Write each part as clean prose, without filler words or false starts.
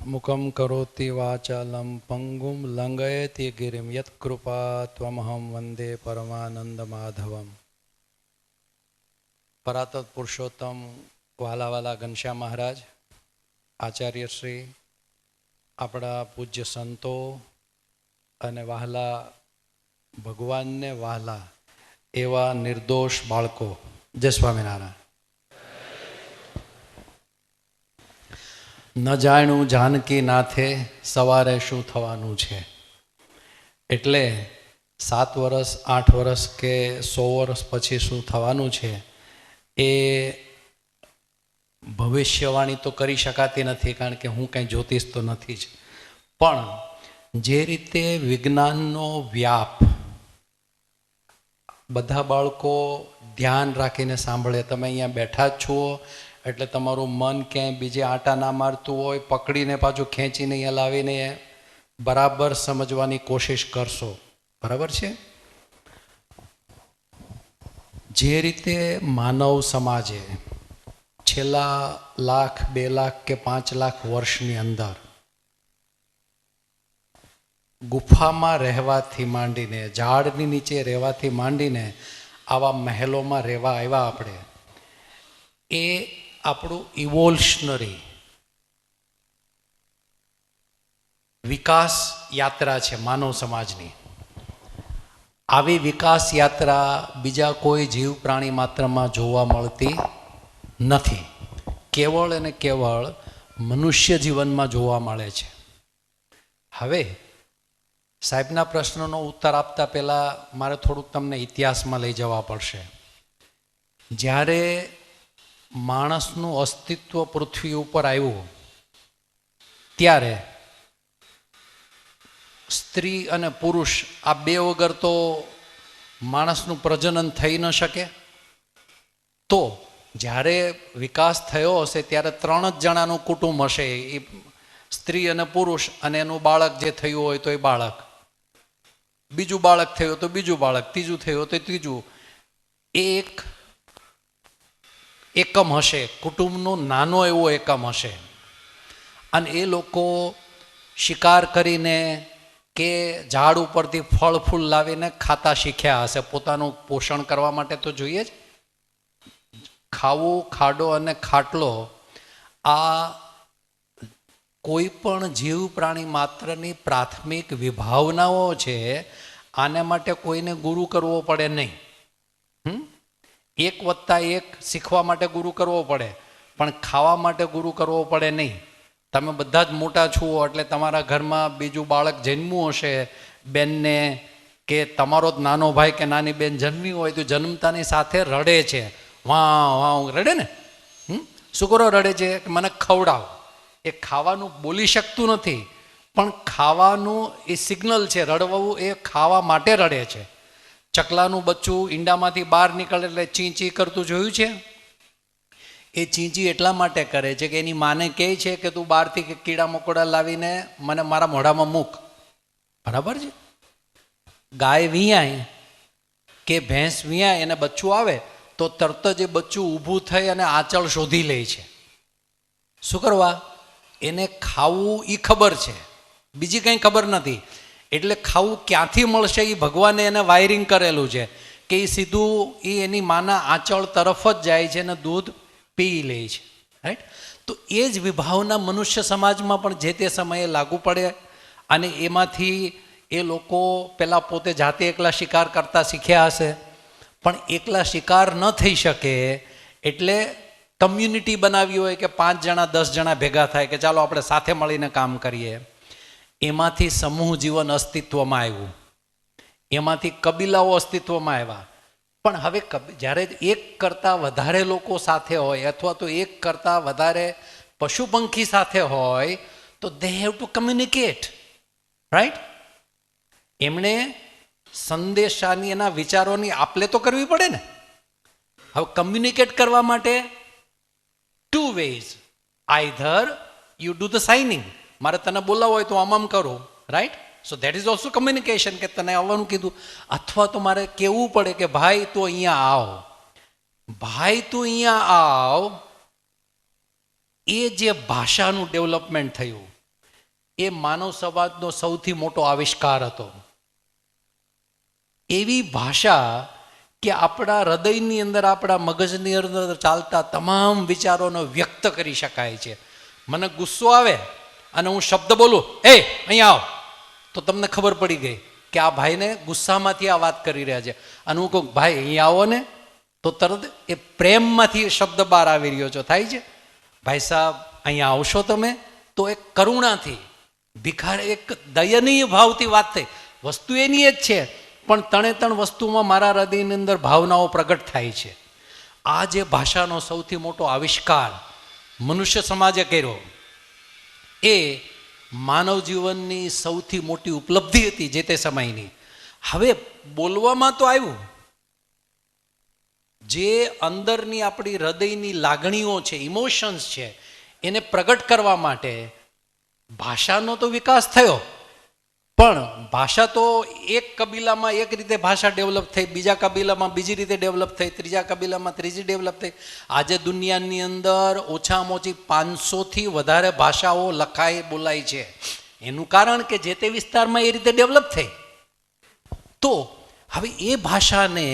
મુખમ કરોતિ વાચાલમ પંગુમ લંઘયતિ ગિરિમ યત્કૃપા ત્વમહં વંદે પરમાનંદ માધવમ. પરાતત પુરુષોત્તમ વાલા ઘનશ્યામ મહારાજ, આચાર્યશ્રી, આપણા પૂજ્ય સંતો અને વહાલા ભગવાનને વહાલા એવા નિર્દોષ બાળકો, જય સ્વામિનારાયણ. ન જાણ્યું જાનકી નાથે સવારે શું થવાનું છે. એટલે 7 વર્ષ 8 વર્ષ કે 100 વર્ષ પછી શું થવાનું છે એ ભવિષ્યવાણી તો કરી શકાતી નથી, કારણ કે હું કંઈ જ્યોતિષ તો નથી જ. પણ જે રીતે વિજ્ઞાનનો વ્યાપ બધા બાળકો ધ્યાન રાખીને સાંભળે, તમે અહીંયા બેઠા જ છો એટલે તમારું મન ક્યાંય બીજે આટા ના મારતું હોય, પકડીને પાછું ખેંચીને અહીંયા લાવીને બરાબર સમજવાની કોશિશ કરશો. બરાબર છે? જે રીતે માનવ સમાજે છેલ્લા 1,00,000, 2 લાખ કે 5 લાખ વર્ષની અંદર ગુફામાં રહેવાથી માંડીને, ઝાડની નીચે રહેવાથી માંડીને આવા મહેલોમાં રહેવા આવ્યા આપણે, એ આપણું ઇવોલ્યુશનરી વિકાસ યાત્રા છે માનવ સમાજની. આવી વિકાસ યાત્રા બીજા કોઈ જીવ પ્રાણી માત્રમાં જોવા મળતી નથી. કેવળ અને કેવળ મનુષ્ય જીવનમાં જોવા મળે છે. હવે સાહેબના પ્રશ્નનો ઉત્તર આપતા પહેલાં મારે થોડુંક તમને ઇતિહાસમાં લઈ જવા પડશે. જ્યારે માણસનું અસ્તિત્વ પૃથ્વી ઉપર આવ્યું ત્યારે સ્ત્રી અને પુરુષ આ બે વગર તો માણસનું પ્રજનન થઈ ન શકે. તો જ્યારે વિકાસ થયો હશે ત્યારે 3 જ જણાનું કુટુંબ હશે, એ સ્ત્રી અને પુરુષ, અને એનું બાળક જે થયું હોય તો એ બાળક, બીજું બાળક થયું તો બીજું બાળક, ત્રીજું થયું તો ત્રીજું. એક એકમ હશે, કુટુંબનો નાનો એવો એકમ હશે. અને એ લોકો શિકાર કરીને કે ઝાડ ઉપરથી ફળ ફૂલ લાવીને ખાતા શીખ્યા હશે. પોતાનું પોષણ કરવા માટે તો જોઈએ જ. ખાવું, ખાડો અને ખાટલો, આ કોઈ પણ જીવ પ્રાણી માત્રની પ્રાથમિક વિભાવનાઓ છે. આને માટે કોઈને ગુરુ કરવો પડે નહીં. 1+1 શીખવા માટે ગુરુ કરવો પડે, પણ ખાવા માટે ગુરુ કરવો પડે નહીં. તમે બધા જ મોટા છો એટલે તમારા ઘરમાં બીજું બાળક જન્મ્યું હશે બેનને, કે તમારો જ નાનો ભાઈ કે નાની બેન જન્મી હોય તો જન્મતાની સાથે રડે છે, વાહ વાહ રડે ને. શું કરો રડે છે? કે મને ખવડાવ. એ ખાવાનું બોલી શકતું નથી, પણ ખાવાનું એ સિગ્નલ છે. રડવું એ ખાવા માટે રડે છે. ચકલાનું બચ્ચું ઈંડામાંથી બહાર નીકળે એટલે ચી ચી કરતું જોયું છે? એ ચીંચી એટલા માટે કરે છે કે એની માને કહે છે કે તું બહારથી કીડા મકોડા લાવીને મને મારા મોઢામાં મૂક. બરાબર છે? ગાય વિયાય કે ભેંસ વિયાય, એને બચ્ચું આવે તો તરત જ એ બચ્ચું ઊભું થઈ અને આંચળ શોધી લે છે. શું કરવા? એને ખાવું એ ખબર છે, બીજી કંઈ ખબર નથી. એટલે ખાવું ક્યાંથી મળશે એ ભગવાને એને વાયરિંગ કરેલું છે કે એ સીધું એ એની માના આંચળ તરફ જ જાય છે અને દૂધ પી લે છે. રાઈટ? તો એ જ વિભાવના મનુષ્ય સમાજમાં પણ જે તે સમયે લાગુ પડે. અને એમાંથી એ લોકો પહેલાં પોતે જાતે એકલા શિકાર કરતા શીખ્યા હશે, પણ એકલા શિકાર ન થઈ શકે એટલે કમ્યુનિટી બનાવી હોય કે 5 જણા 10 જણા ભેગા થાય કે ચાલો આપણે સાથે મળીને કામ કરીએ. એમાંથી સમૂહ જીવન અસ્તિત્વમાં આવ્યું, એમાંથી કબીલાઓ અસ્તિત્વમાં આવ્યા. પણ હવે જ્યારે 1 કરતાં વધારે લોકો સાથે હોય, અથવા તો 1 કરતાં વધારે પશુ પંખી સાથે હોય, તો they have to communicate. Right? એમણે સંદેશાની, એના વિચારોની આપલે તો કરવી પડે ને. હવે કમ્યુનિકેટ કરવા માટે 2 ways. Either you do the signing, મારે તને બોલાવો હોય તો આમ કરું. Right? So that is also communication, કે તને આવવાનું કીધું. અથવા તો મારે કહેવું પડે કે ભાઈ તું અહીંયા આવ, ભાઈ તું અહીંયા આવ. એ જે ભાષાનું ડેવલપમેન્ટ થયું, એ માનવ સમાજનો સૌથી મોટો આવિષ્કાર હતો. એવી ભાષા કે આપણા હૃદયની અંદર, આપણા મગજની અંદર ચાલતા તમામ વિચારોને વ્યક્ત કરી શકાય છે. મને ગુસ્સો આવે અને હું શબ્દ બોલું, એ અહીંયા આવ, તો તમને ખબર પડી ગઈ કે આ ભાઈને ગુસ્સામાંથી આ વાત કરી રહ્યા છે. અને હું કહું, ભાઈ અહીંયા આવો ને, તો તરત એ પ્રેમમાંથી શબ્દ બહાર આવી રહ્યો છો, થાય છે. ભાઈ સાહેબ અહીંયા આવશો તમે, તો એક કરુણાથી, એક દયનીય ભાવથી વાત થઈ. વસ્તુ એની જ છે, પણ ત્રણે વસ્તુમાં મારા હૃદયની અંદર ભાવનાઓ પ્રગટ થાય છે. આ જે ભાષાનો સૌથી મોટો આવિષ્કાર મનુષ્ય સમાજે કર્યો, એ માનવ જીવનની સૌથી મોટી ઉપલબ્ધિ હતી જે તે સમયની. હવે બોલવામાં તો આવ્યું, જે અંદરની આપણી હૃદયની લાગણીઓ છે, ઇમોશન્સ છે, એને પ્રગટ કરવા માટે ભાષાનો તો વિકાસ થયો. પણ ભાષા તો એક કબીલામાં એક રીતે ભાષા ડેવલપ થઈ, બીજા કબીલામાં બીજી રીતે ડેવલપ થઈ, ત્રીજા કબીલામાં ત્રીજી ડેવલપ થઈ. આજે દુનિયાની અંદર ઓછામાં ઓછી 500થી વધારે ભાષાઓ લખાય બોલાય છે. એનું કારણ કે જે તે વિસ્તારમાં એ રીતે ડેવલપ થઈ. તો હવે એ ભાષાને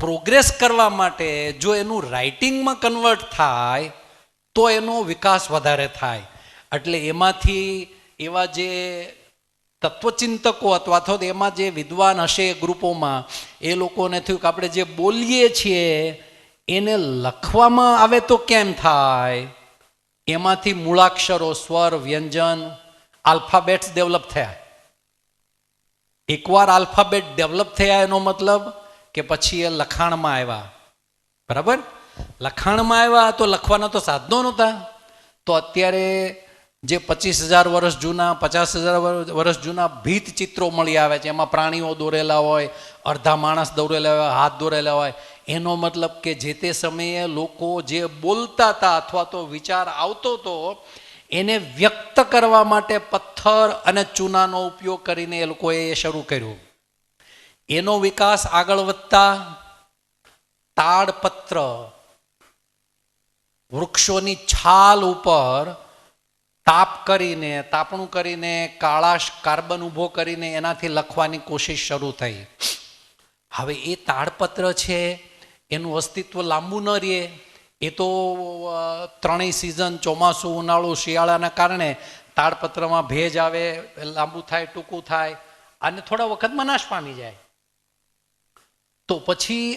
પ્રોગ્રેસ કરવા માટે જો એનું રાઇટિંગમાં કન્વર્ટ થાય તો એનો વિકાસ વધારે થાય. એટલે એમાંથી એવા જે તત્વચિંતકો અથવા તો એમાં જે વિદ્વાન હશે ગ્રુપોમાં, એ લોકોને થયું કે આપણે જે બોલીએ છીએ એને લખવામાં આવે તો કેમ થાય. એમાંથી મૂળાક્ષરો, સ્વર, વ્યંજન, આલ્ફાબેટ્સ ડેવલપ થયા. એકવાર આલ્ફાબેટ ડેવલપ થયા એનો મતલબ કે પછી એ લખાણમાં આવ્યા. બરાબર, લખાણમાં આવ્યા તો લખવાના તો સાધનો નહોતા. તો અત્યારે જે 25,000 વર્ષ જૂના, 50,000 વર્ષ જૂના ભીત ચિત્રો મળી આવે છે, એમાં પ્રાણીઓ દોરેલા હોય, અડધા માણસ દોરેલા હોય, હાથ દોરેલા હોય. એનો મતલબ કે જે તે સમયે લોકો જે બોલતા હતા અથવા તો વિચાર આવતો હતો એને વ્યક્ત કરવા માટે પથ્થર અને ચૂનાનો ઉપયોગ કરીને એ લોકોએ એ શરૂ કર્યું. એનો વિકાસ આગળ વધતા તાડપત્ર, વૃક્ષોની છાલ ઉપર તાપણું કરીને કાળાશ કાર્બન ઊભો કરીને એનાથી લખવાની કોશિશ શરૂ થઈ. હવે એ તાડપત્ર છે એનું અસ્તિત્વ લાંબુ ન રહે. એ તો ત્રણેય સિઝન, ચોમાસું, ઉનાળુ, શિયાળાના કારણે તાડપત્રમાં ભેજ આવે, લાંબુ થાય, ટૂંકું થાય અને થોડા વખતમાં નાશ પામી જાય. તો પછી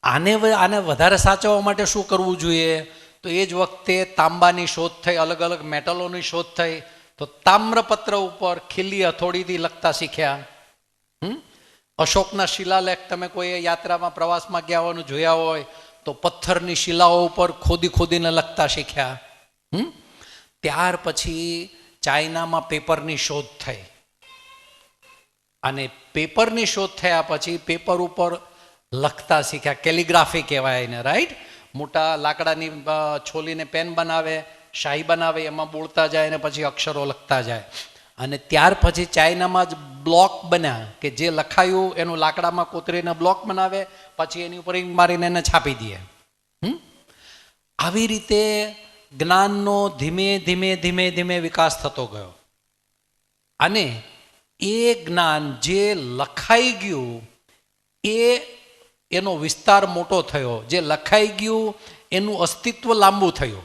આને વધારે સાચવવા માટે શું કરવું જોઈએ? તો એ જ વખતે તાંબાની શોધ થઈ, અલગ અલગ મેટલોની શોધ થઈ. તો તામ્રપત્ર ઉપર ખીલી હથોડીથી લખતા શીખ્યા. અશોકના શિલાલેખ તમે કોઈ યાત્રામાં, પ્રવાસમાં ગયા હોવાનું જોયા હોય તો પથ્થરની શિલાઓ ઉપર ખોદીને લખતા શીખ્યા. ત્યાર પછી ચાઇનામાં પેપરની શોધ થઈ. અને પેપરની શોધ થયા પછી પેપર ઉપર લખતા શીખ્યા. કેલિગ્રાફી કહેવાય એને, રાઈટ? મોટા લાકડાની છોલીને પેન બનાવે, શાહી બનાવે, એમાં બોલતા જાય અને પછી અક્ષરો લખતા જાય. અને ત્યાર પછી ચાઇનામાં જ બ્લોક બન્યા કે જે લખાયું એનું લાકડામાં કોતરીને બ્લોક બનાવે, પછી એની ઉપર ઇંક મારીને એને છાપી દે. આવી રીતે જ્ઞાનનો ધીમે ધીમે વિકાસ થતો ગયો. અને એ જ્ઞાન જે લખાઈ ગયું એનો વિસ્તાર મોટો થયો. જે લખાઈ ગયું એનું અસ્તિત્વ લાંબુ થયું.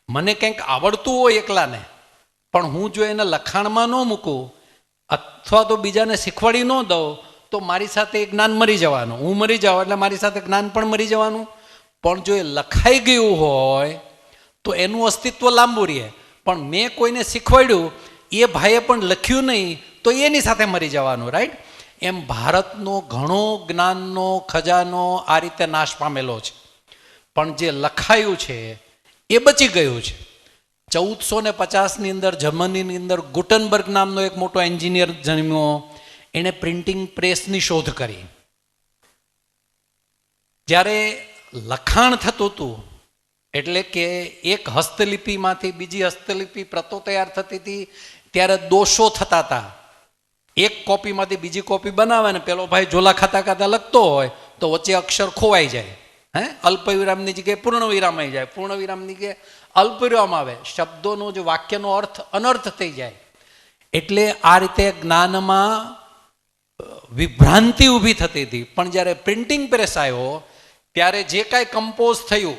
મને કંઈક આવડતું હોય એકલાને, પણ હું જો એને લખાણમાં ન મૂકું અથવા તો બીજાને શીખવાડી ન દઉં તો મારી સાથે એ જ્ઞાન મરી જવાનું. હું મરી જાઉં એટલે મારી સાથે જ્ઞાન પણ મરી જવાનું. પણ જો એ લખાઈ ગયું હોય તો એનું અસ્તિત્વ લાંબુ રહે. પણ મેં કોઈને શીખવાડ્યું, એ ભાઈએ પણ લખ્યું નહીં, તો એની સાથે મરી જવાનું, રાઈટ? એમ ભારતનો ઘણો જ્ઞાનનો ખજાનો આ રીતે નાશ પામેલો છે. પણ જે લખાયું છે એ બચી ગયું છે. 1450ની અંદર જર્મનીની અંદર ગુટનબર્ગ નામનો એક મોટો એન્જિનિયર જન્મ્યો. એણે પ્રિન્ટિંગ પ્રેસની શોધ કરી. જ્યારે લખાણ થતું હતું એટલે કે એક હસ્તલિપિમાંથી બીજી હસ્તલિપિ પ્રતો તૈયાર થતી હતી, ત્યારે દોષો થતા હતા. એક કોપીમાંથી બીજી કોપી બનાવે ને પેલો ભાઈ ઝોલા ખાતા લખતો હોય તો વચ્ચે અક્ષર ખોવાઈ જાય. અલ્પ વિરામની જગ્યાએ પૂર્ણ વિરામ આવી જાય, પૂર્ણ વિરામની જગ્યાએ અલ્પ વિરામ આવે, શબ્દોનો જે વાક્યનો અર્થ અનર્થ થઈ જાય. એટલે આ રીતે જ્ઞાનમાં વિભ્રાંતિ ઊભી થતી હતી. પણ જ્યારે પ્રિન્ટિંગ પ્રેસ આવ્યો ત્યારે જે કાંઈ કમ્પોઝ થયું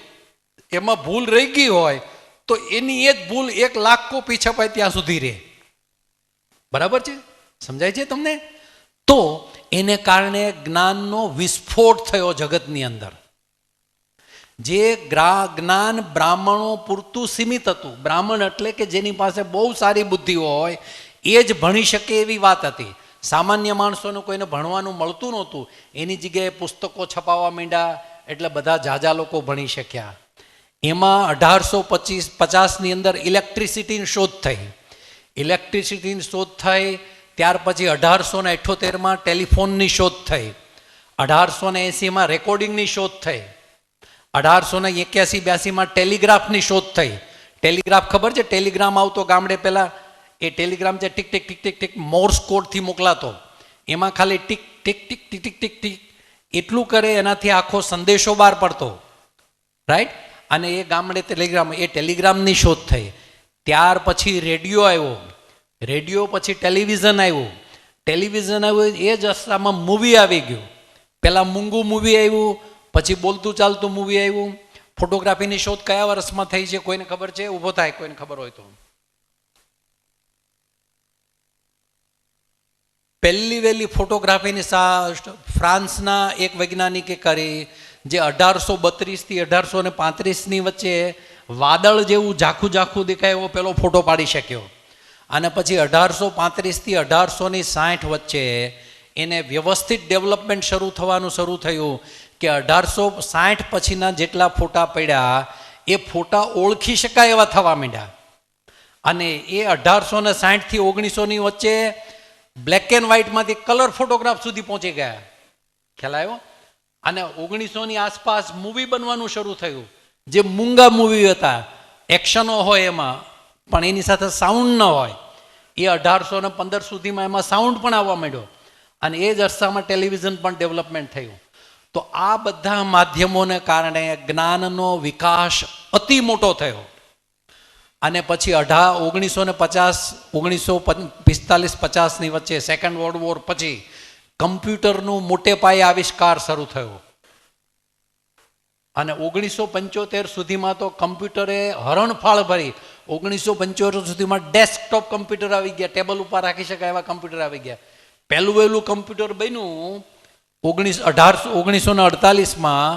એમાં ભૂલ રહી ગઈ હોય તો એની એ જ ભૂલ 1,00,000 કોપી છપાય ત્યાં સુધી રહે. બરાબર છે? સમજાય છે તમને? તો એને કારણે જ્ઞાનનો વિસ્ફોટ થયો જગતની અંદર. જે જ્ઞાન બ્રાહ્મણો પૂરતું સીમિત હતું, બ્રાહ્મણ એટલે કે જેની પાસે બહુ સારી બુદ્ધિ હોય એ જ ભણી શકે એવી વાત હતી. સામાન્ય માણસોને કોઈને ભણવાનું મળતું નહોતું. એની જગ્યાએ પુસ્તકો છપાવવા માંડ્યા એટલે બધા ઝાઝા લોકો ભણી શક્યા. એમાં 1850ની અંદર ઇલેક્ટ્રિસિટીની શોધ થઈ. ઇલેક્ટ્રિસિટીની શોધ થઈ ત્યાર પછી 1878માં ટેલિફોનની શોધ થઈ. 1880માં રેકોર્ડિંગની શોધ થઈ. 1881-82માં ટેલિગ્રાફની શોધ થઈ. ટેલિગ્રાફ ખબર છે? ટેલિગ્રામ આવતો ગામડે પહેલાં. એ ટેલિગ્રામ જે tick tick tick tick tick Morse કોડથી મોકલાતો. એમાં ખાલી tick tick tick tick tick tick tick એટલું કરે એનાથી આખો સંદેશો બહાર પડતો. રાઈટ? અને એ ગામડે ટેલિગ્રામ, એ ટેલિગ્રામની શોધ થઈ. ત્યાર પછી રેડિયો આવ્યો. રેડિયો પછી ટેલિવિઝન આવ્યું. ટેલિવિઝન આવ્યું એ જ અરસામાં મૂવી આવી ગયું. પહેલાં મૂંગું મૂવી આવ્યું, પછી બોલતું ચાલતું મૂવી આવ્યું. ફોટોગ્રાફીની શોધ કયા વર્ષમાં થઈ છે કોઈને ખબર છે? ઊભો થાય કોઈને ખબર હોય તો. પહેલી વહેલી ફોટોગ્રાફીની ફ્રાન્સના એક વૈજ્ઞાનિકે કરી, જે 1832થી 1835ની વચ્ચે વાદળ જેવું ઝાખું ઝાખું દેખાય એવો પેલો ફોટો પાડી શક્યો. અને પછી 1835થી 1860 વચ્ચે એને વ્યવસ્થિત ડેવલપમેન્ટ શરૂ થવાનું શરૂ થયું કે 1860 પછીના જેટલા ફોટા પડ્યા એ ફોટા ઓળખી શકાય એવા થવા માંડ્યા. અને એ 1860થી 1900ની વચ્ચે બ્લેક એન્ડ વ્હાઇટમાંથી કલર ફોટોગ્રાફ સુધી પહોંચી ગયા. ખ્યાલ આવ્યો? અને 1900ની આસપાસ મૂવી બનવાનું શરૂ થયું. જે મૂંગા મૂવી હતા, એક્શનો હોય એમાં, પણ એની સાથે સાઉન્ડ ન હોય. એ 1815 સુધીમાં એમાં સાઉન્ડ પણ આવવા માંડ્યો. અને એ જ અરસામાં ટેલિવિઝન પણ ડેવલપમેન્ટ થયું. તો આ બધા માધ્યમોને કારણે જ્ઞાનનો વિકાસ અતિ મોટો થયો. અને પછી 1945-50ની વચ્ચે સેકન્ડ વર્લ્ડ વોર પછી કમ્પ્યુટરનું મોટે પાયે આવિષ્કાર શરૂ થયો. અને 1975 સુધીમાં તો કમ્પ્યુટરે હરણફાળ ભરી. 1975 સુધીમાં ડેસ્કટોપ કમ્પ્યુટર આવી ગયા, ટેબલ ઉપર રાખી શકાય એવા કમ્પ્યુટર આવી ગયા. પહેલું વહેલું કમ્પ્યુટર બન્યું 1948માં.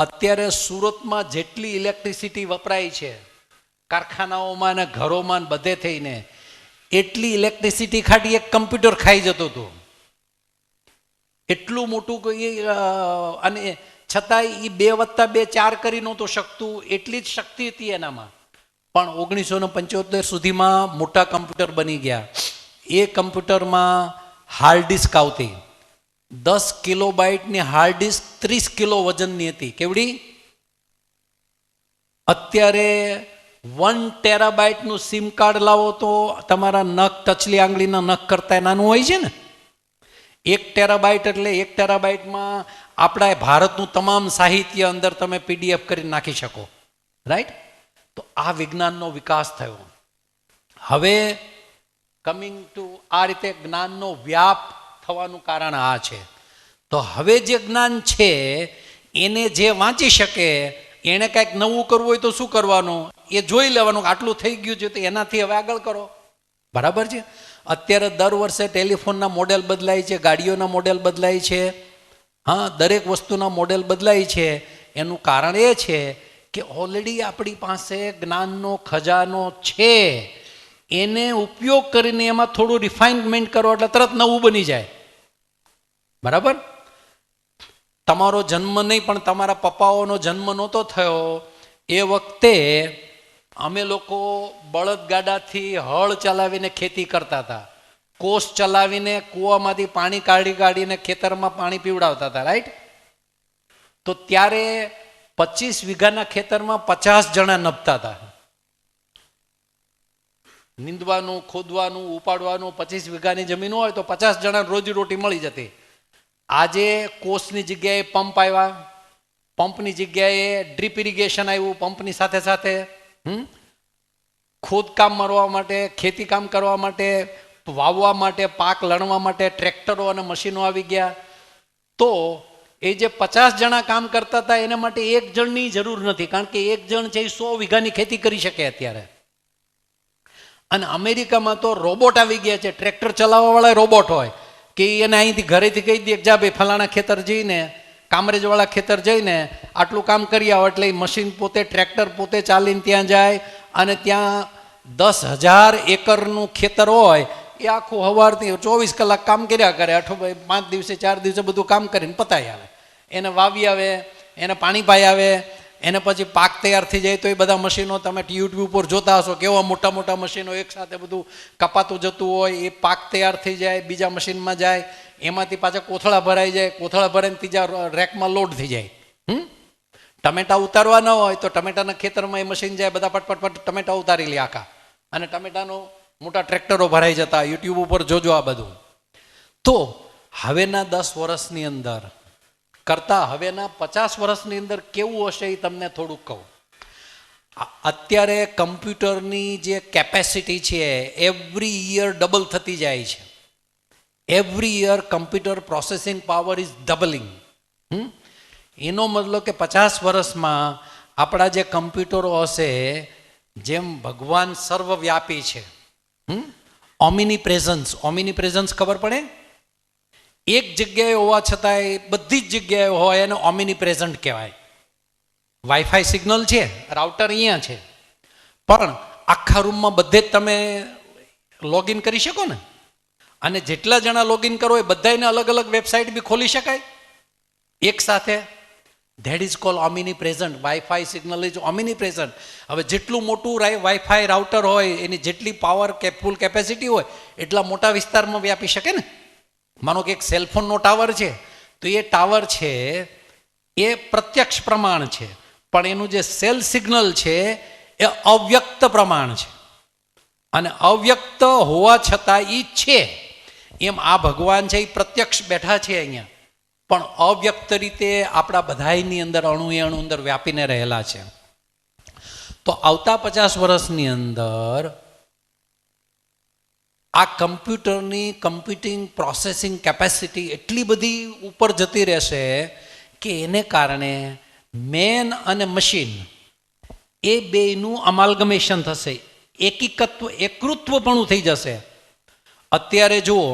અત્યારે સુરતમાં જેટલી ઇલેક્ટ્રિસિટી વપરાય છે કારખાનાઓમાં ને ઘરોમાં બધે થઈને, એટલી ઇલેક્ટ્રિસિટી ખાલી એક કમ્પ્યુટર ખાઈ જતું હતું. એટલું મોટું કોઈ, અને છતાંય એ 2+2 4 કરી નહોતું શકતું, એટલી જ શક્તિ હતી એનામાં. પણ 1975 સુધીમાં મોટા કમ્પ્યુટર બની ગયા. એ કમ્પ્યુટરમાં હાર્ડ ડિસ્ક આવતી. 10 કિલોબાઇટની હાર્ડ ડિસ્ક 30 કિલો વજનની હતી. કેવડી? અત્યારે 1 ટેરાબાઇટનું સિમ કાર્ડ લાવો તો તમારા નખ, ટચલી આંગળીના નખ કરતા નાનું હોય છે ને. 1 ટેરાબાઇટ એટલે 1 ટેરાબાઇટમાં આપણા ભારતનું તમામ સાહિત્ય અંદર તમે PDF કરી નાખી શકો. રાઈટ? તો આ વિજ્ઞાનનો વિકાસ થયો. હવે કમિંગ ટુ આ રીતે જ્ઞાનનો વ્યાપ થવાનું કારણ આ છે. તો હવે જે જ્ઞાન છે એને જે વાંચી શકે, એણે કાંઈક નવું કરવું હોય તો શું કરવાનું? એ જોઈ લેવાનું, આટલું થઈ ગયું છે તો એનાથી હવે આગળ કરો. બરાબર છે? અત્યારે દર વર્ષે ટેલિફોનના મોડેલ બદલાય છે, ગાડીઓના મોડેલ બદલાય છે. હા, દરેક વસ્તુના મોડેલ બદલાય છે. એનું કારણ એ છે કે ઓલરેડી આપણી પાસે જ્ઞાનનો ખજાનો છે. એને ઉપયોગ કરીને એમાં થોડું રિફાઇનમેન્ટ કરો એટલે તરત નવું બની જાય. બરાબર? તમારો જન્મ નહીં પણ તમારા પપ્પાઓનો જન્મ નહોતો થયો એ વખતે અમે લોકો બળદગાડાથી હળ ચલાવીને ખેતી કરતા હતા. કોસ ચલાવીને કૂવામાંથી પાણી કાઢીને ખેતરમાં પાણી પીવડાવતા હતા. રાઈટ? તો ત્યારે 25 વીઘાના ખેતરમાં 50 જણા નભતા હતા. નીંદવાનું, ખોદવાનું, ઉપાડવાનું. 25 વીઘાની જમીન હોય તો 50 જણા રોજીરોટી મળી જતી. આજે કોસની જગ્યાએ પંપ આવ્યા, પંપની જગ્યાએ ડ્રીપ ઇરિગેશન આવ્યું, પંપની સાથે સાથે ખોદકામ મારવા માટે, ખેતી કામ કરવા માટે, વાવવા માટે, પાક લણવા માટે ટ્રેક્ટરો અને મશીનો આવી ગયા. તો એ જે 50 જણા કામ કરતા હતા એના માટે એક જણની જરૂર નથી, કારણ કે એક જણ છે એ 100 વીઘાની ખેતી કરી શકે અત્યારે. અને અમેરિકામાં તો રોબોટ આવી ગયા છે, ટ્રેક્ટર ચલાવવા વાળા રોબોટ હોય કે એને અહીંથી ઘરેથી કહી દે જા ભાઈ ફલાણા ખેતર જઈને, કામરેજવાળા ખેતર જઈને આટલું કામ કરી આવો, એટલે મશીન પોતે, ટ્રેક્ટર પોતે ચાલીને ત્યાં જાય અને ત્યાં 10,000 એકરનું ખેતર હોય એ આખું સવારથી 24 કલાક કામ કર્યા કરે, 5 દિવસે 4 દિવસે બધું કામ કરીને પતાવી આવે. એને વાવી આવે, એને પાણી પાઈ આવે, એને પછી પાક તૈયાર થઈ જાય તો એ બધા મશીનો તમે યુટ્યુબ ઉપર જોતા હશો, કેવા મોટા મોટા મશીનો એકસાથે બધું કપાતું જતું હોય, એ પાક તૈયાર થઈ જાય, બીજા મશીનમાં જાય, એમાંથી પાછા કોથળા ભરાઈ જાય, કોથળા ભરાઈને ત્રીજા રેકમાં લોડ થઈ જાય. ટમેટા ઉતારવા ન હોય તો ટમેટાના ખેતરમાં એ મશીન જાય, બધા પટપટ ટમેટા ઉતારી લે આખા, અને ટમેટાનો મોટા ટ્રેક્ટરો ભરાઈ જતા. યુટ્યુબ ઉપર જોજો આ બધું. તો હવેના 10 વર્ષની અંદર કરતા હવેના 50 વર્ષની અંદર કેવું હશે એ તમને થોડુંક કહું. અત્યારે કમ્પ્યુટરની જે કેપેસિટી છે એવરી યર ડબલ થતી જાય છે. Every year computer processing power is doubling. એનો મતલબ કે 50 વર્ષમાં આપણા જે કમ્પ્યુટરો હશે, જેમ ભગવાન સર્વવ્યાપી છે, ઓમિની પ્રેઝન્સ ખબર પડે? એક જગ્યાએ હોવા છતાંય બધી જ જગ્યાએ હોય એને ઓમિની પ્રેઝન્ટ કહેવાય. વાઈફાઈ સિગ્નલ છે, રાઉટર અહીંયા છે, પણ આખા રૂમમાં બધે જ તમે લોગિન કરી શકો ને, અને જેટલા જણા લોગિન કરો એ બધાને અલગ અલગ વેબસાઇટ બી ખોલી શકાય એક સાથે. That is call omnipresent. Wifi signal is omnipresent. હવે જેટલું મોટું વાઈફાઈ રાઉટર હોય એની જેટલી પાવર ફૂલ કેપેસિટી હોય એટલા મોટા વિસ્તારમાં વ્યાપી શકે ને. માનો કે એક સેલફોનનો ટાવર છે તો એ ટાવર છે એ પ્રત્યક્ષ પ્રમાણ છે, પણ એનું જે સેલ સિગ્નલ છે એ અવ્યક્ત પ્રમાણ છે, અને અવ્યક્ત હોવા છતાં એ છે. એમ આ ભગવાન છે એ પ્રત્યક્ષ બેઠા છે અહીંયા, પણ અવ્યક્ત રીતે આપણા બધાની અંદર અણુ અંદર વ્યાપીને રહેલા છે. તો આવતા 50 વર્ષની અંદર આ કમ્પ્યુટરની કમ્પ્યુટિંગ પ્રોસેસિંગ કેપેસિટી એટલી બધી ઉપર જતી રહેશે કે એને કારણે મેન અને મશીન એ બેયનું અમાલ્ગમેશન થશે, એકૃત્વપણું થઈ જશે. અત્યારે જુઓ,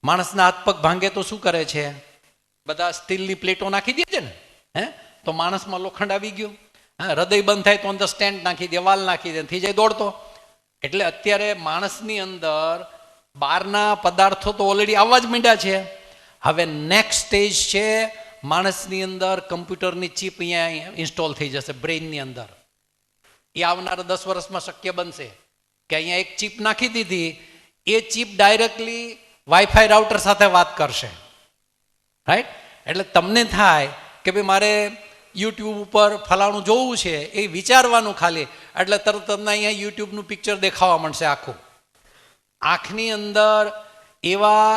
માણસના હાથ પગ ભાંગે તો શું કરે છે? બધા સ્ટીલની પ્લેટો નાખી દે છે ને, તો માણસમાં લોખંડ આવી ગયું. હૃદય બંધ થાય તો અંદર સ્ટેન્ડ નાખી દે, વાલ નાખી દે, થઈ જાય દોડતો. એટલે અત્યારે માણસની અંદર બહારના પદાર્થો તો ઓલરેડી આવવા જ માંડ્યા છે. હવે નેક્સ્ટ સ્ટેજ છે માણસની અંદર કમ્પ્યુટરની ચીપ અહીંયા ઇન્સ્ટોલ થઈ જશે બ્રેઇનની અંદર. એ આવનારા 10 વર્ષમાં શક્ય બનશે કે અહીંયા એક ચીપ નાખી દીધી, એ ચીપ ડાયરેક્ટલી વાઈફાઈ રાઉટર સાથે વાત કરશે. રાઈટ? એટલે તમને થાય કે ભાઈ મારે યુટ્યુબ ઉપર ફલાણું જોવું છે, એ વિચારવાનું ખાલી, એટલે તરત તમને અહીંયા યુટ્યુબનું પિક્ચર દેખાવા મળશે આખું. આંખની અંદર એવા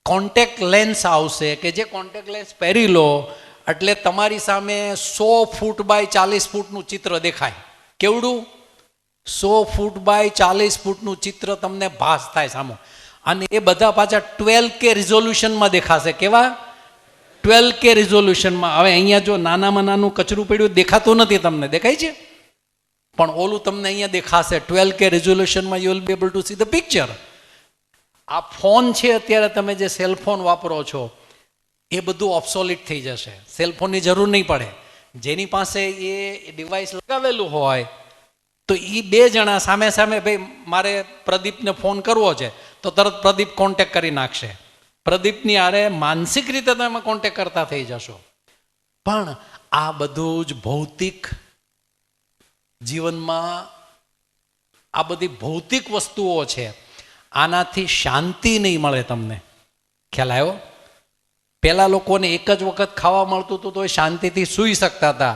કોન્ટેક્ટ લેન્સ આવશે કે જે કોન્ટેક્ટ લેન્સ પહેરી લો એટલે તમારી સામે 100 ફૂટ બાય 40 ફૂટનું ચિત્ર દેખાય. કેવડું? 100 ફૂટ બાય 40 ફૂટનું ચિત્ર તમને ભાસ થાય સામે. અને એ બધા પાછા 12K રિઝોલ્યુશનમાં દેખાશે. કેવા? 12K રિઝોલ્યુશનમાં. હવે અહીંયા જો નાનામાં નાનું કચરું પડ્યું દેખાતું નથી, તમને દેખાય છે? પણ ઓલું તમને અહીંયા દેખાશે 12K રિઝોલ્યુશનમાં. You will be able to see the picture. આ ફોન છે, અત્યારે તમે જે સેલફોન વાપરો છો એ બધું ઓબ્સોલિટ થઈ જશે. સેલફોનની જરૂર નહીં પડે. જેની પાસે એ ડિવાઇસ લગાવેલું હોય તો એ 2 જણા સામે સામે, ભાઈ મારે પ્રદીપને ફોન કરવો છે, તો તરત પ્રદીપ કોન્ટેક્ટ કરી નાખશે. પ્રદીપની આરે માનસિક રીતે તમે કોન્ટેક્ટ કરતા થઈ જશો. પણ આ બધું જ ભૌતિક જીવનમાં, આ બધી ભૌતિક વસ્તુઓ છે. આનાથી શાંતિ નહીં મળે તમને. ખ્યાલ આવ્યો? પહેલા લોકોને એક જ વખત ખાવા મળતું હતું તો એ શાંતિથી સૂઈ શકતા હતા.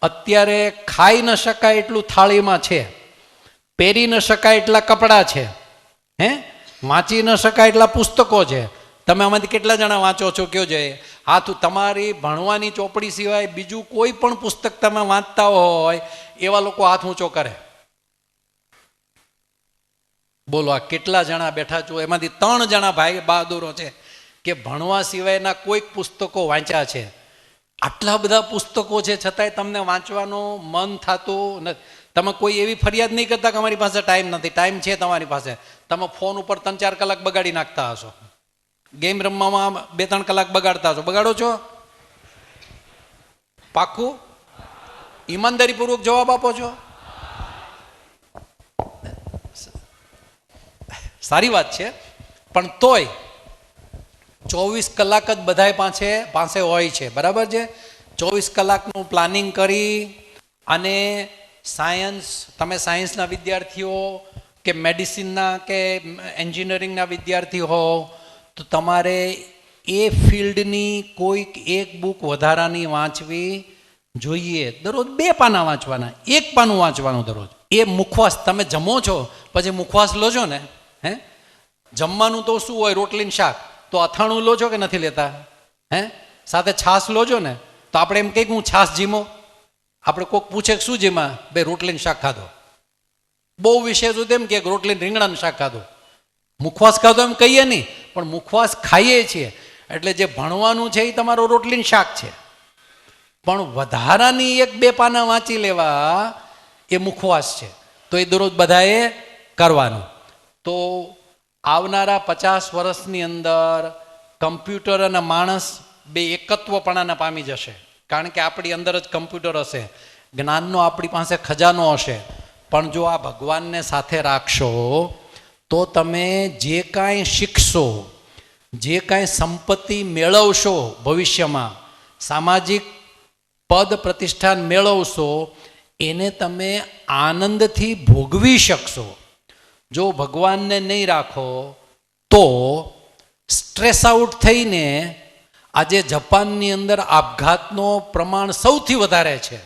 અત્યારે ખાઈ ન શકાય એટલું થાળીમાં છે, પહેરી ન શકાય એટલા કપડાં છે, વાંચી ન શકાય એટલા પુસ્તકો છે. તમે આમાંથી કેટલા જણા વાંચો છો? કયો છે હાથ? તમારી ભણવાની ચોપડી સિવાય બીજું કોઈ પણ પુસ્તક તમે વાંચતા હોય એવા લોકો હાથ ઊંચો કરે. બોલો આ કેટલા જણા બેઠા છો, એમાંથી 3 જણા ભાઈ બહાદુરો છે કે ભણવા સિવાયના કોઈક પુસ્તકો વાંચ્યા છે. આટલા બધા પુસ્તકો છે છતાંય તમને વાંચવાનું મન થતું નથી. તમે કોઈ એવી ફરિયાદ નહીં કરતા કે અમારી પાસે ટાઈમ નથી. ટાઈમ છે તમારી પાસે. તમે ફોન ઉપર 3-4 કલાક બગાડી નાખતા હશો, ગેમ રમવામાં 2-3 કલાક બગાડતા હશો. બગાડો છો? પાક્કું? ઈમાનદારીપૂર્વક જવાબ આપો છો? સારી વાત છે, પણ તોય 24 કલાક જ બધાય પાસે હોય છે, બરાબર છે? 24 કલાકનું પ્લાનિંગ કરી અને તમે સાયન્સના વિદ્યાર્થીઓ કે મેડિસિનના કે એન્જિનિયરિંગના વિદ્યાર્થી હો તો તમારે એ ફિલ્ડની કોઈક એક બુક વધારાની વાંચવી જોઈએ. દરરોજ 2 પાના વાંચવાના, 1 પાનું વાંચવાનું દરરોજ. એ મુખવાસ, તમે જમો છો પછી મુખવાસ લો છો ને, જમવાનું તો શું હોય? રોટલીને શાક. તો અથાણું લો છો કે નથી લેતા? સાથે છાશ લો છો ને. તો આપણે એમ કહીએ કે હું છાશ જીમો. આપણે કોઈક પૂછે કે શું જીમા? ભાઈ રોટલીને શાક ખાધો. બહુ વિશેષ હોય તેમ કે રોટલીને રીંગણાનું શાક ખાધું. મુખવાસ ખાધો એમ કહીએ નહીં, પણ મુખવાસ ખાઈએ છીએ. એટલે જે ભણવાનું છે એ તમારો રોટલીને શાક છે, પણ વધારાની 1-2 પાના વાંચી લેવા એ મુખવાસ છે. તો એ દરરોજ બધાએ કરવાનું. તો આવનારા 50 વર્ષની અંદર કમ્પ્યુટર અને માણસ બે એકત્વપણાને પામી જશે. કારણ કે આપણી અંદર જ કમ્પ્યુટર હશે, જ્ઞાનનો આપણી પાસે ખજાનો હશે. પણ જો આ ભગવાનને સાથે રાખશો તો તમે જે કાંઈ શીખશો, જે કાંઈ સંપત્તિ મેળવશો ભવિષ્યમાં, સામાજિક પદ પ્રતિષ્ઠાન મેળવશો, એને તમે આનંદથી ભોગવી શકશો. જો ભગવાનને નહીં રાખો તો સ્ટ્રેસ આઉટ થઈને આજે જાપાનની અંદર આપઘાતનો પ્રમાણ સૌથી વધારે છે.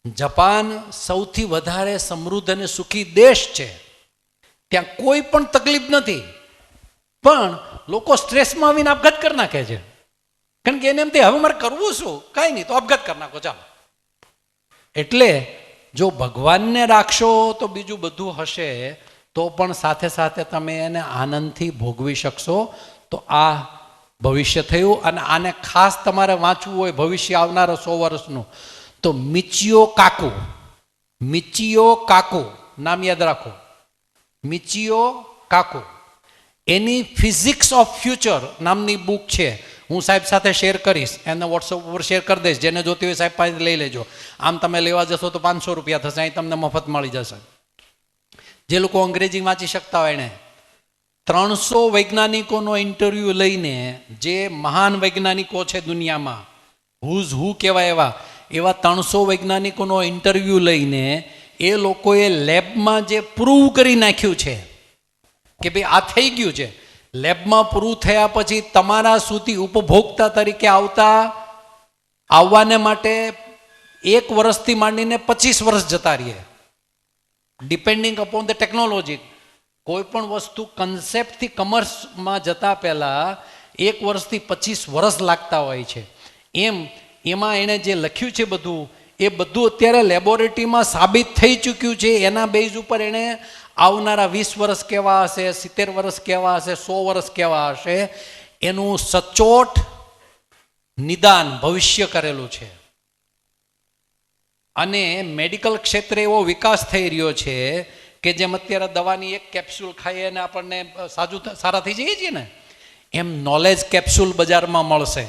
જાપાન સૌથી વધારે સમૃદ્ધ અને સુખી દેશ છે. ત્યાં કોઈ પણ તકલીફ નથી, પણ લોકો સ્ટ્રેસમાં આવીને આપઘાત કરી નાખે છે. કારણ કે એને એમ થાય હવે મારે કરવું શું? કાંઈ નહીં, તો આપઘાત કરી નાખો ચાલો. એટલે જો ભગવાનને રાખશો તો બીજું બધું હશે, તો પણ સાથે સાથે તમે એને આનંદથી ભોગવી શકશો. તો આ ભવિષ્ય થયું. અને આને ખાસ તમારે વાંચવું હોય ભવિષ્ય આવનારા 100 વર્ષનું, તો મિચિયો કાકુ નામ યાદ રાખો. મિચિયો કાકુ, એની ફિઝિક્સ ઓફ ફ્યુચર નામની બુક છે. હું સાહેબ સાથે શેર કરીશ, એને વોટ્સઅપ ઉપર શેર કરી દઈશ. જેને જોતી હોય સાહેબ પાસે લઈ લેજો. આમ તમે લેવા જશો તો 500 રૂપિયા થશે, અહીં તમને મફત મળી જશે. જે લોકો અંગ્રેજી વાંચી શકતા હોય એને 300 વૈજ્ઞાનિકોનો ઇન્ટરવ્યૂ લઈને, જે મહાન વૈજ્ઞાનિકો છે દુનિયામાં, હુ કહેવાય એવા 300 વૈજ્ઞાનિકોનો ઇન્ટરવ્યૂ લઈને એ લોકોએ લેબમાં જે પ્રૂવ કરી નાખ્યું છે કે ભાઈ આ થઈ ગયું છે, લેબમાં પૂરું થયા પછી તમારા સુધી ઉપભોક્તા તરીકે આવવાને માટે 1 વર્ષથી માંડીને 25 વર્ષ જતા રહીએ, ડિપેન્ડિંગ અપોન ધ ટેકનોલોજી. કોઈ પણ વસ્તુ કન્સેપ્ટથી કમર્સમાં જતા પહેલાં 1 વર્ષથી 25 વર્ષ લાગતા હોય છે. એમાં એણે જે લખ્યું છે બધું, એ બધું અત્યારે લેબોરેટરીમાં સાબિત થઈ ચૂક્યું છે. એના બેઝ ઉપર એણે આવનારા 20 વર્ષ કેવા હશે, 70 વર્ષ કેવા હશે, 100 વર્ષ કેવા હશે, એનું સચોટ નિદાન ભવિષ્ય કરેલું છે. અને મેડિકલ ક્ષેત્રે એવો વિકાસ થઈ રહ્યો છે કે જેમ અત્યારે દવાની 1 કેપ્સ્યુલ ખાઈએ અને આપણને સારા થઈ જઈએ છીએ ને, એમ નોલેજ કેપ્સ્યુલ બજારમાં મળશે.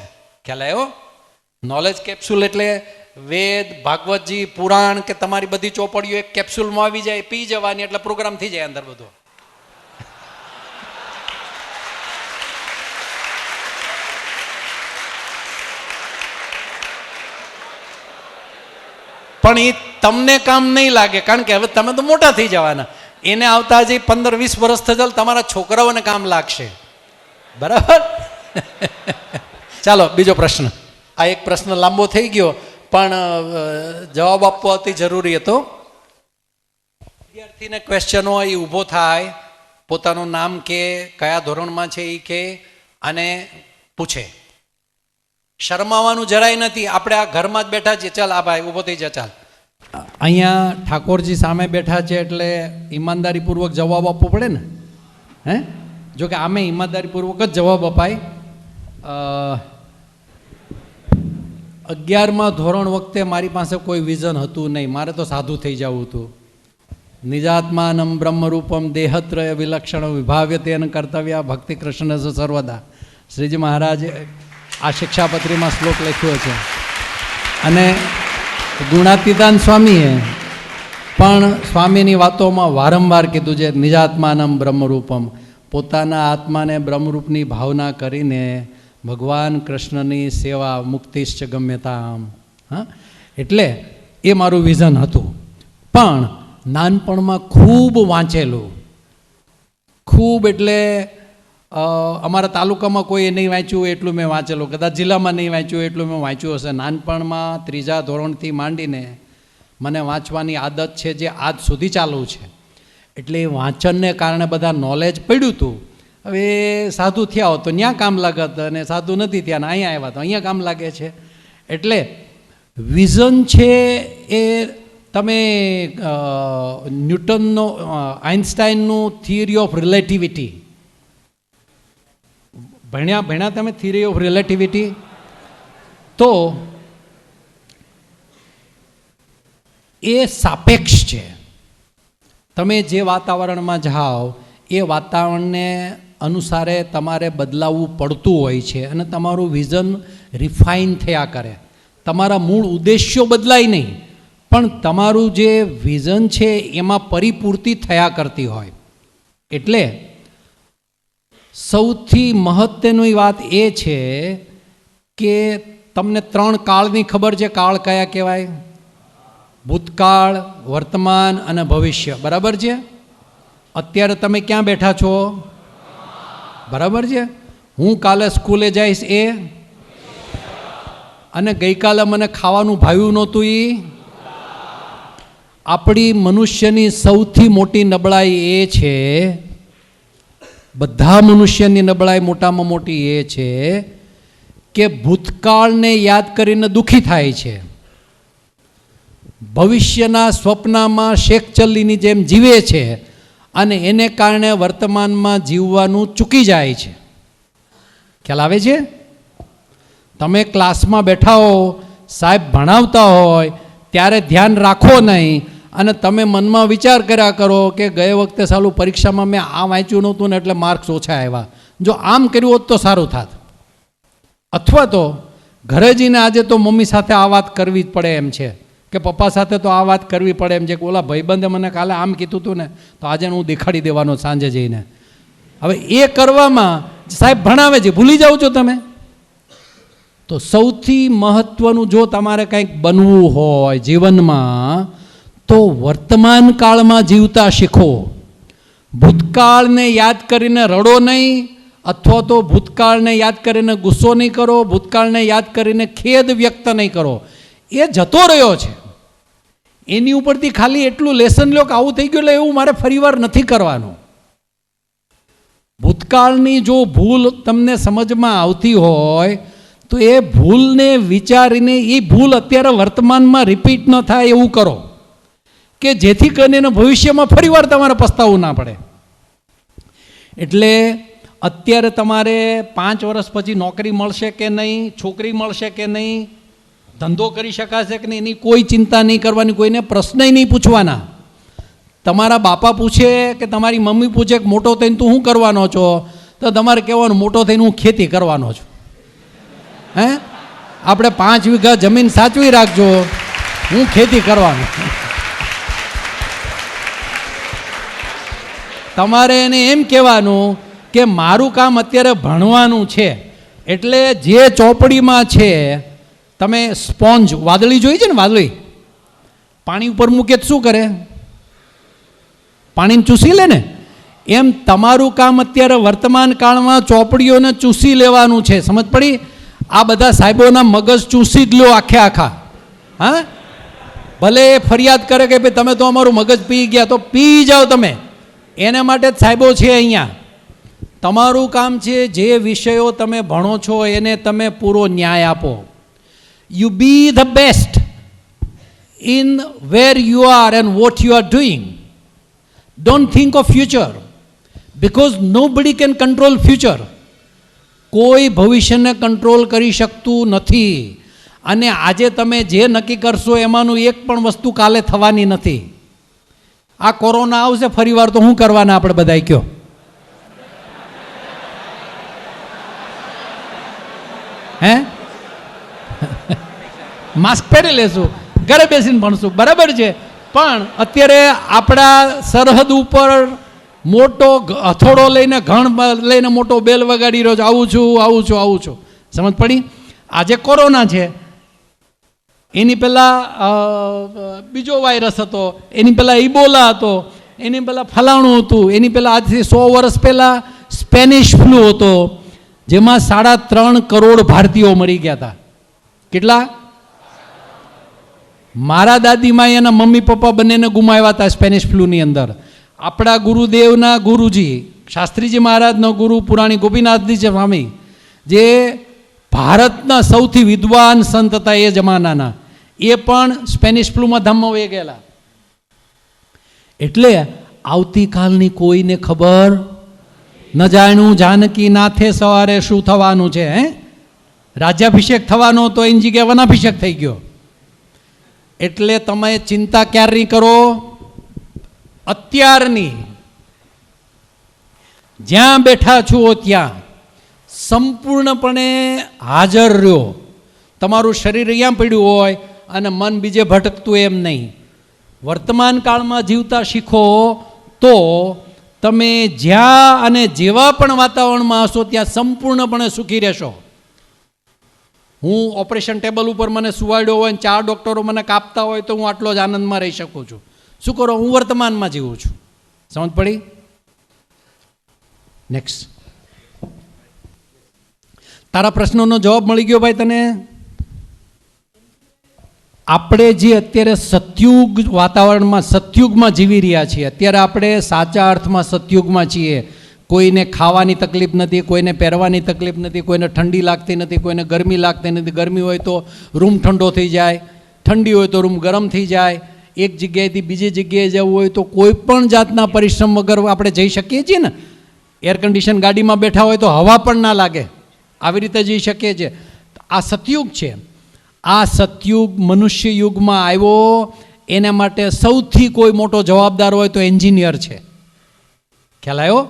ખ્યાલ આવ્યો? નોલેજ કેપ્સ્યુલ એટલે વેદ, ભાગવતજી, પુરાણ કે તમારી બધી ચોપડીઓ 1 કેપ્સ્યુલમાં આવી જાય, પી જવાની, એટલે પ્રોગ્રામ થઈ જાય અંદર બધો. પણ એ તમને કામ નહીં લાગે, કારણ કે હવે તમે તો મોટા થઈ જવાના. એને આવતા હજી 15-20 વર્ષ થશે, તમારા છોકરાઓને કામ લાગશે. બરાબર? ચાલો બીજો પ્રશ્ન. આ એક પ્રશ્ન લાંબો થઈ ગયો, પણ જવાબ આપવો અતિ જરૂરી હતો. વિદ્યાર્થીને ક્વેશ્ચન હોય એ ઊભો થાય, પોતાનું નામ કે, કયા ધોરણમાં છે એ કે, અને પૂછે. શરમાવાનું જરાય નથી. આપણે આ ઘરમાં જ બેઠા છીએ, ચાલ આ ભાઈ ઊભો થઈ જા, ચાલ અહીંયા ઠાકોરજી સામે બેઠા છે એટલે ઈમાનદારીપૂર્વક જવાબ આપવો પડે ને? હે, જો કે આમે ઈમાનદારીપૂર્વક જ જવાબ અપાય. 11મા ધોરણ વખતે મારી પાસે કોઈ વિઝન હતું નહીં, મારે તો સાધુ થઈ જવું હતું. નિજાત્માનમ બ્રહ્મરૂપમ દેહત્રય વિલક્ષણ વિભાવ્યતેન કર્તવ્ય ભક્તિ કૃષ્ણ સર્વદા. શ્રીજી મહારાજે આ શિક્ષાપત્રીમાં શ્લોક લખ્યો છે. અને ગુણાતીતાન સ્વામીએ પણ સ્વામીની વાતોમાં વારંવાર કીધું છે નિજાત્માનમ બ્રહ્મરૂપમ, પોતાના આત્માને બ્રહ્મરૂપની ભાવના કરીને ભગવાન કૃષ્ણની સેવા મુક્તિશ્ચ ગમ્યતામ. હા, એટલે એ મારું વિઝન હતું. પણ નાનપણમાં ખૂબ વાંચેલું, ખૂબ એટલે અમારા તાલુકામાં કોઈ નહીં વાંચ્યું એટલું મેં વાંચેલું, કદાચ જિલ્લામાં નહીં વાંચ્યું એટલું મેં વાંચ્યું હશે. નાનપણમાં 3જા ધોરણથી માંડીને મને વાંચવાની આદત છે જે આજ સુધી ચાલુ છે. એટલે એ વાંચનને કારણે બધા નોલેજ પડ્યું હતું. હવે સાધુ થયા હો તો ત્યાં કામ લાગત, અને સાધુ નથી થયા ને અહીંયા આવ્યા તો અહીંયા કામ લાગે છે. એટલે વિઝન છે એ તમે ન્યૂટનનો આઇન્સ્ટાઈનનું થિયરી ઓફ રિલેટિવિટી ભણ્યા તમે? થિયરી ઓફ રિલેટિવિટી તો એ સાપેક્ષ છે. તમે જે વાતાવરણમાં જાઓ એ વાતાવરણને અનુસારે તમારે બદલાવવું પડતું હોય છે, અને તમારું વિઝન રિફાઇન થયા કરે. તમારા મૂળ ઉદ્દેશ્યો બદલાય નહીં, પણ તમારું જે વિઝન છે એમાં પરિપૂર્તિ થયા કરતી હોય. એટલે સૌથી મહત્વની વાત એ છે કે તમને 3 કાળની ખબર છે. કાળ કયા કહેવાય? ભૂતકાળ, વર્તમાન અને ભવિષ્ય. બરાબર છે? અત્યારે તમે ક્યાં બેઠા છો? બરાબર છે? હું કાલે સ્કૂલે જઈશ એ, અને ગઈકાલે મને ખાવાનું ભાવ્યું નહોતું એ. આપણી મનુષ્યની સૌથી મોટી નબળાઈ એ છે, બધા મનુષ્યની નબળાઈ મોટામાં મોટી એ છે કે ભૂતકાળને યાદ કરીને દુઃખી થાય છે, ભવિષ્યના સ્વપ્નમાં શેખચલ્લીની જેમ જીવે છે, અને એને કારણે વર્તમાનમાં જીવવાનું ચૂકી જાય છે. ખ્યાલ આવે છે? તમે ક્લાસમાં બેઠા હો, સાહેબ ભણાવતા હોય ત્યારે ધ્યાન રાખો નહીં, અને તમે મનમાં વિચાર કર્યા કરો કે ગયે વખતે સાલું પરીક્ષામાં મેં આ વાંચ્યું નહોતું ને એટલે માર્ક્સ ઓછા આવ્યા, જો આમ કર્યું હોત તો સારું થાત. અથવા તો ઘરે જઈને આજે તો મમ્મી સાથે આ વાત કરવી જ પડે એમ છે, કે પપ્પા સાથે તો આ વાત કરવી પડે એમ છે કે ઓલા ભાઈબંધે મને કાલે આમ કીધું હતું ને તો આજે હું દેખાડી દેવાનો સાંજે જઈને. હવે એ કરવામાં સાહેબ ભણાવે છે, ભૂલી જાઓ છો તમે. તો સૌથી મહત્ત્વનું જો તમારે કંઈક બનવું હોય જીવનમાં તો વર્તમાન કાળમાં જીવતા શીખો. ભૂતકાળને યાદ કરીને રડો નહીં, અથવા તો ભૂતકાળને યાદ કરીને ગુસ્સો નહીં કરો, ભૂતકાળને યાદ કરીને ખેદ વ્યક્ત નહીં કરો. એ જતો રહ્યો છે, એની ઉપરથી ખાલી એટલું લેસન લો કે આવું થઈ ગયું એટલે એવું મારે ફરીવાર નથી કરવાનું. ભૂતકાળની જો ભૂલ તમને સમજમાં આવતી હોય તો એ ભૂલને વિચારીને એ ભૂલ અત્યારે વર્તમાનમાં રિપીટ ન થાય એવું કરો, કે જેથી કરીને ભવિષ્યમાં ફરીવાર તમારે પસ્તાવું ના પડે. એટલે અત્યારે તમારે 5 વર્ષ પછી નોકરી મળશે કે નહીં, છોકરી મળશે કે નહીં, ધંધો કરી શકાશે કે નહીં, એની કોઈ ચિંતા નહીં કરવાની, કોઈને પ્રશ્નય નહીં પૂછવાના. તમારા બાપા પૂછે કે તમારી મમ્મી પૂછે કે મોટો થઈને તું શું કરવાનો છો, તો તમારે કહેવાનું મોટો થઈને હું ખેતી કરવાનો છું. હે, આપણે 5 વીઘા જમીન સાચવી રાખજો, હું ખેતી કરવાનો. તમારે એને એમ કહેવાનું કે મારું કામ અત્યારે ભણવાનું છે, એટલે જે ચોપડીમાં છે, તમે સ્પોન્જ વાદળી જોઈ છે ને, વાદળી પાણી ઉપર મૂકે શું કરે? પાણીને ચૂસી લે ને. એમ તમારું કામ અત્યારે વર્તમાન કાળમાં ચોપડીઓને ચૂસી લેવાનું છે. સમજ પડી? આ બધા સાહેબોના મગજ ચૂસી જ લો આખે આખા. હા, ભલે ફરિયાદ કરે કે ભાઈ તમે તો અમારું મગજ પી ગયા, તો પી જાઓ તમે. એને માટે જ સાહેબો છે અહીંયા. તમારું કામ છે જે વિષયો તમે ભણો છો એને તમે પૂરો ન્યાય આપો. You B the best. in where you are and what you are doing. Don't think of future, because nobody can control future. કોઈ ભવિષ્યને કંટ્રોલ કરી શકતું નથી. અને આજે તમે જે નક્કી કરશો એમાંનું એક પણ વસ્તુ કાલે થવાની નથી. આ કોરોના આવશે ફરીવાર તો શું કરવાના આપણે બધાય કયો? હે? માસ્ક પહેરી લેશું, ઘરે બેસીને ભણશું, બરાબર છે. પણ અત્યારે આપણા સરહદ ઉપર મોટો હથોડો લઈને ઘણ લઈને મોટો બેલ વગાડી રહ્યો છે, આવું છું આવું છું આવું છું. સમજ પડી? આજે કોરોના છે, એની પહેલાં બીજો વાયરસ હતો, એની પહેલાં ઇબોલા હતો, એની પહેલાં ફલાણું હતું, એની પહેલાં આજથી 100 વર્ષ પહેલાં સ્પેનિશ ફ્લૂ હતો, જેમાં 3.5 કરોડ ભારતીયો મરી ગયા હતા. કેટલા? મારા દાદીમાં એના મમ્મી પપ્પા બંનેને ગુમાવ્યા હતા સ્પેનિશ ફ્લૂની અંદર. આપણા ગુરુદેવના ગુરુજી શાસ્ત્રીજી મહારાજનો ગુરુ પુરાણી ગોપીનાથજી સ્વામી, જે ભારતના સૌથી વિદ્વાન સંત હતા એ જમાનાના, એ પણ સ્પેનિશ ફ્લૂમાં ધામમાં વહી ગયેલા. એટલે આવતીકાલની કોઈને ખબર ન જાણ્યું જાનકી નાથે સવારે શું થવાનું છે. રાજ્યાભિષેક થવાનો તો એની જગ્યાએ વનાભિષેક થઈ ગયો. એટલે તમે ચિંતા ક્યારની કરો? અત્યારની. જ્યાં બેઠા છો ત્યાં સંપૂર્ણપણે હાજર રહ્યો. તમારું શરીર અહીંયા પડ્યું હોય અને મન બીજે ભટકતું એમ નહીં. વર્તમાન કાળમાં જીવતા શીખો તો તમે જ્યાં અને જેવા પણ વાતાવરણમાં હશો ત્યાં સંપૂર્ણપણે સુખી રહેશો. હું ઓપરેશન ટેબલ ઉપર મને સુવાડ્યો હોય, 4 ડૉક્ટરો મને કાપતા હોય તો હું આટલો જ આનંદમાં રહી શકું છું. શું કરો? હું વર્તમાનમાં જીવું છું. સમજ પડી? નેક્સ્ટ. તારા પ્રશ્નોનો જવાબ મળી ગયો ભાઈ તને? આપણે જે અત્યારે સતયુગ વાતાવરણમાં સતયુગમાં જીવી રહ્યા છીએ, અત્યારે આપણે સાચા અર્થમાં સતયુગમાં છીએ. કોઈને ખાવાની તકલીફ નથી, કોઈને પહેરવાની તકલીફ નથી, કોઈને ઠંડી લાગતી નથી, કોઈને ગરમી લાગતી નથી. ગરમી હોય તો રૂમ ઠંડો થઈ જાય, ઠંડી હોય તો રૂમ ગરમ થઈ જાય. એક જગ્યાએથી બીજી જગ્યાએ જવું હોય તો કોઈ પણ જાતના પરિશ્રમ વગર આપણે જઈ શકીએ છીએ ને. એર કન્ડિશન ગાડીમાં બેઠા હોય તો હવા પણ ના લાગે, આવી રીતે જઈ શકીએ છીએ. આ સતયુગ છે. આ સતયુગ મનુષ્ય યુગમાં આવ્યો, એના માટે સૌથી કોઈ મોટો જવાબદાર હોય તો એન્જિનિયર છે. ખ્યાલ આવ્યો?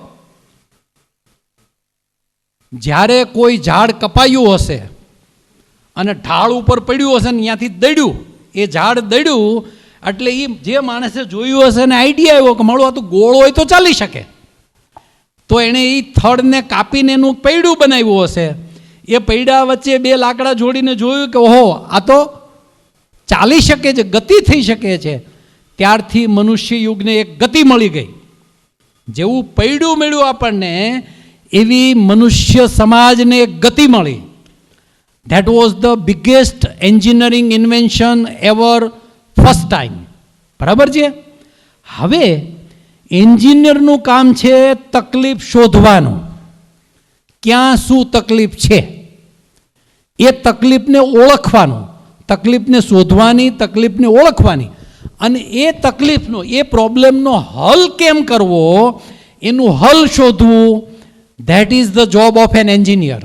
જ્યારે કોઈ ઝાડ કપાયું હશે અને ઢાળ ઉપર પડ્યું હશે ને ત્યાંથી દડ્યું, એ ઝાડ દડ્યું એટલે એ જે માણસે જોયું હશે ને આઈડિયા આવ્યો કે મારું આ તો ગોળ હોય તો ચાલી શકે, તો એણે એ થડને કાપીને એનું પૈડું બનાવ્યું હશે. એ પૈડા વચ્ચે 2 લાકડા જોડીને જોયું કે ઓહો આ તો ચાલી શકે છે, ગતિ થઈ શકે છે. ત્યારથી મનુષ્ય યુગને એક ગતિ મળી ગઈ. જેવું પૈડું મળ્યું આપણને, એવી મનુષ્ય સમાજને એક ગતિ મળી. That was the biggest engineering invention ever, first time. બરાબર છે? હવે એન્જિનિયરનું કામ છે તકલીફ શોધવાનું. ક્યાં શું તકલીફ છે એ તકલીફને ઓળખવાનું, તકલીફને શોધવાની, તકલીફને ઓળખવાની, અને એ તકલીફનો, એ પ્રોબ્લેમનો હલ કેમ કરવો એનું હલ શોધવું. That is the job of N engineer.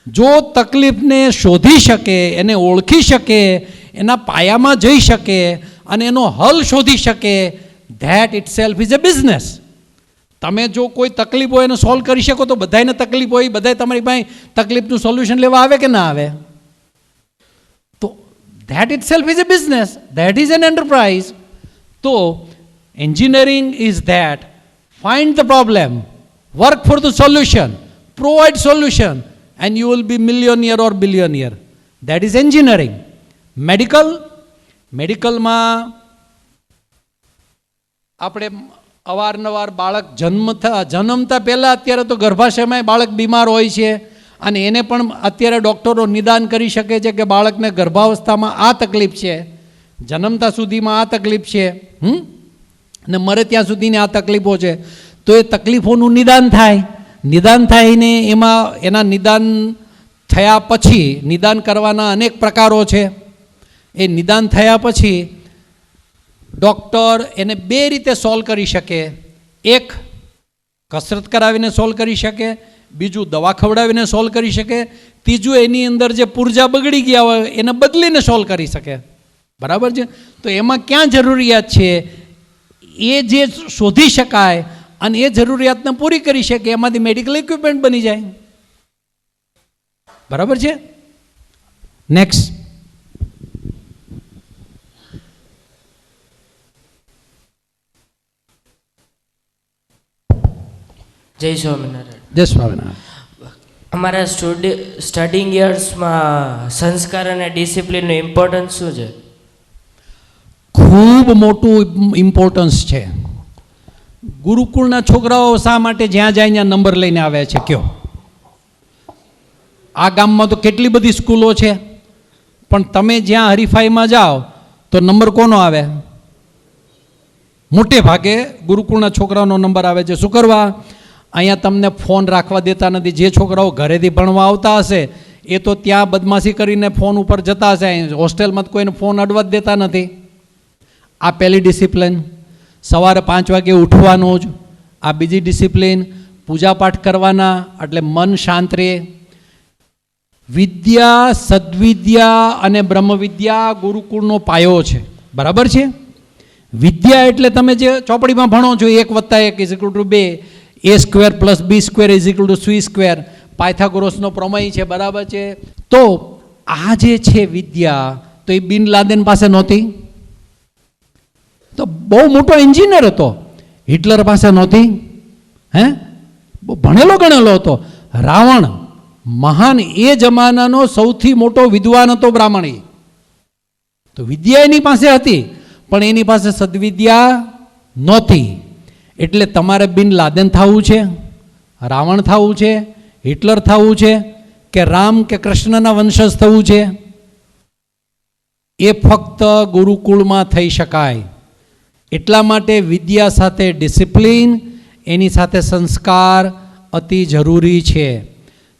જો તકલીફને શોધી શકે, એને ઓળખી શકે, એના પાયામાં જઈ શકે અને એનો હલ શોધી શકે, that itself is a business. તમે જો કોઈ તકલીફ હોય એને સોલ્વ કરી શકો તો બધાને તકલીફ હોય, બધાય તમારી પાસે તકલીફનું સોલ્યુશન લેવા આવે કે ના આવે? તો that itself is a business, that is an enterprise. તો engineering is that find the problem, work for the solution, provide solution, and you will be millionaire or billionaire. That is engineering. મેડિકલમાં આપણે અવારનવાર બાળક જન્મતા પહેલાં અત્યારે તો ગર્ભાશયમાં બાળક બીમાર હોય છે, અને એને પણ અત્યારે ડૉક્ટરો નિદાન કરી શકે છે કે બાળકને ગર્ભાવસ્થામાં આ તકલીફ છે, જન્મતા સુધીમાં આ તકલીફ છે, અને મરે ત્યાં સુધીની આ તકલીફો છે. તો એ તકલીફોનું નિદાન થાય. નિદાન થાયને એમાં એના નિદાન થયા પછી નિદાન કરવાના અનેક પ્રકારો છે. એ નિદાન થયા પછી ડૉક્ટર એને બે રીતે સોલ્વ કરી શકે. એક, કસરત કરાવીને સોલ્વ કરી શકે. બીજું, દવા ખવડાવીને સોલ્વ કરી શકે. ત્રીજું, એની અંદર જે પુર્જા બગડી ગયા હોય એને બદલીને સોલ્વ કરી શકે. બરાબર છે? તો એમાં ક્યાં જરૂરિયાત છે એ જે શોધી શકાય અને એ જરૂરિયાતને પૂરી કરી શકે એમાંથી મેડિકલ ઇક્વિપમેન્ટ બની જાય. બરાબર છે? નેક્સ્ટ. જય સ્વામિનારાયણ. જય સ્વામિનારાયણ. અમારા સ્ટડિંગ યર્સમાં સંસ્કાર અને ડિસિપ્લિનનું ઇમ્પોર્ટન્સ શું છે? ખૂબ મોટું ઇમ્પોર્ટન્સ છે. ગુરુકુળના છોકરાઓ શા માટે જ્યાં જાય ત્યાં નંબર લઈને આવે છે? કયો. આ ગામમાં તો કેટલી બધી સ્કૂલો છે, પણ તમે જ્યાં હરીફાઈમાં જાઓ તો નંબર કોનો આવે? મોટે ભાગે ગુરુકુળના છોકરાઓનો નંબર આવે છે. શું કરવા? અહીંયા તમને ફોન રાખવા દેતા નથી. જે છોકરાઓ ઘરેથી ભણવા આવતા હશે એ તો ત્યાં બદમાશી કરીને ફોન ઉપર જતા હશે. હોસ્ટેલમાં કોઈને ફોન અડવા જ દેતા નથી. આ પહેલી ડિસિપ્લિન. સવારે 5 વાગે ઉઠવાનું જ. આ બીજી ડિસિપ્લિન. પૂજાપાઠ કરવાના એટલે મન શાંત રહે. વિદ્યા, સદ્વિદ્યા અને બ્રહ્મવિદ્યા ગુરુકુળનો પાયો છે. બરાબર છે? વિદ્યા એટલે તમે જે ચોપડીમાં ભણો છો 1 + 1 = 2, a² + b² = c², પાયથાગોરસનો પ્રમેય છે. બરાબર છે? તો આ જે છે વિદ્યા, તો એ બિન લાદેન પાસે નહોતી. તો બહુ મોટો એન્જિનિયર હતો. હિટલર પાસે નહોતી. હે, બહુ ભણેલો ગણેલો હતો. રાવણ મહાન, એ જમાનાનો સૌથી મોટો વિદ્વાન હતો, બ્રાહ્મણી. તો વિદ્યા એની પાસે હતી, પણ એની પાસે સદવિદ્યા નહોતી. એટલે તમારે બિન લાદેન થવું છે, રાવણ થવું છે, હિટલર થવું છે, કે રામ કે કૃષ્ણના વંશજ થવું છે? એ ફક્ત ગુરુકુળમાં થઈ શકાય. એટલા માટે વિદ્યા સાથે ડિસિપ્લિન, એની સાથે સંસ્કાર અતિ જરૂરી છે.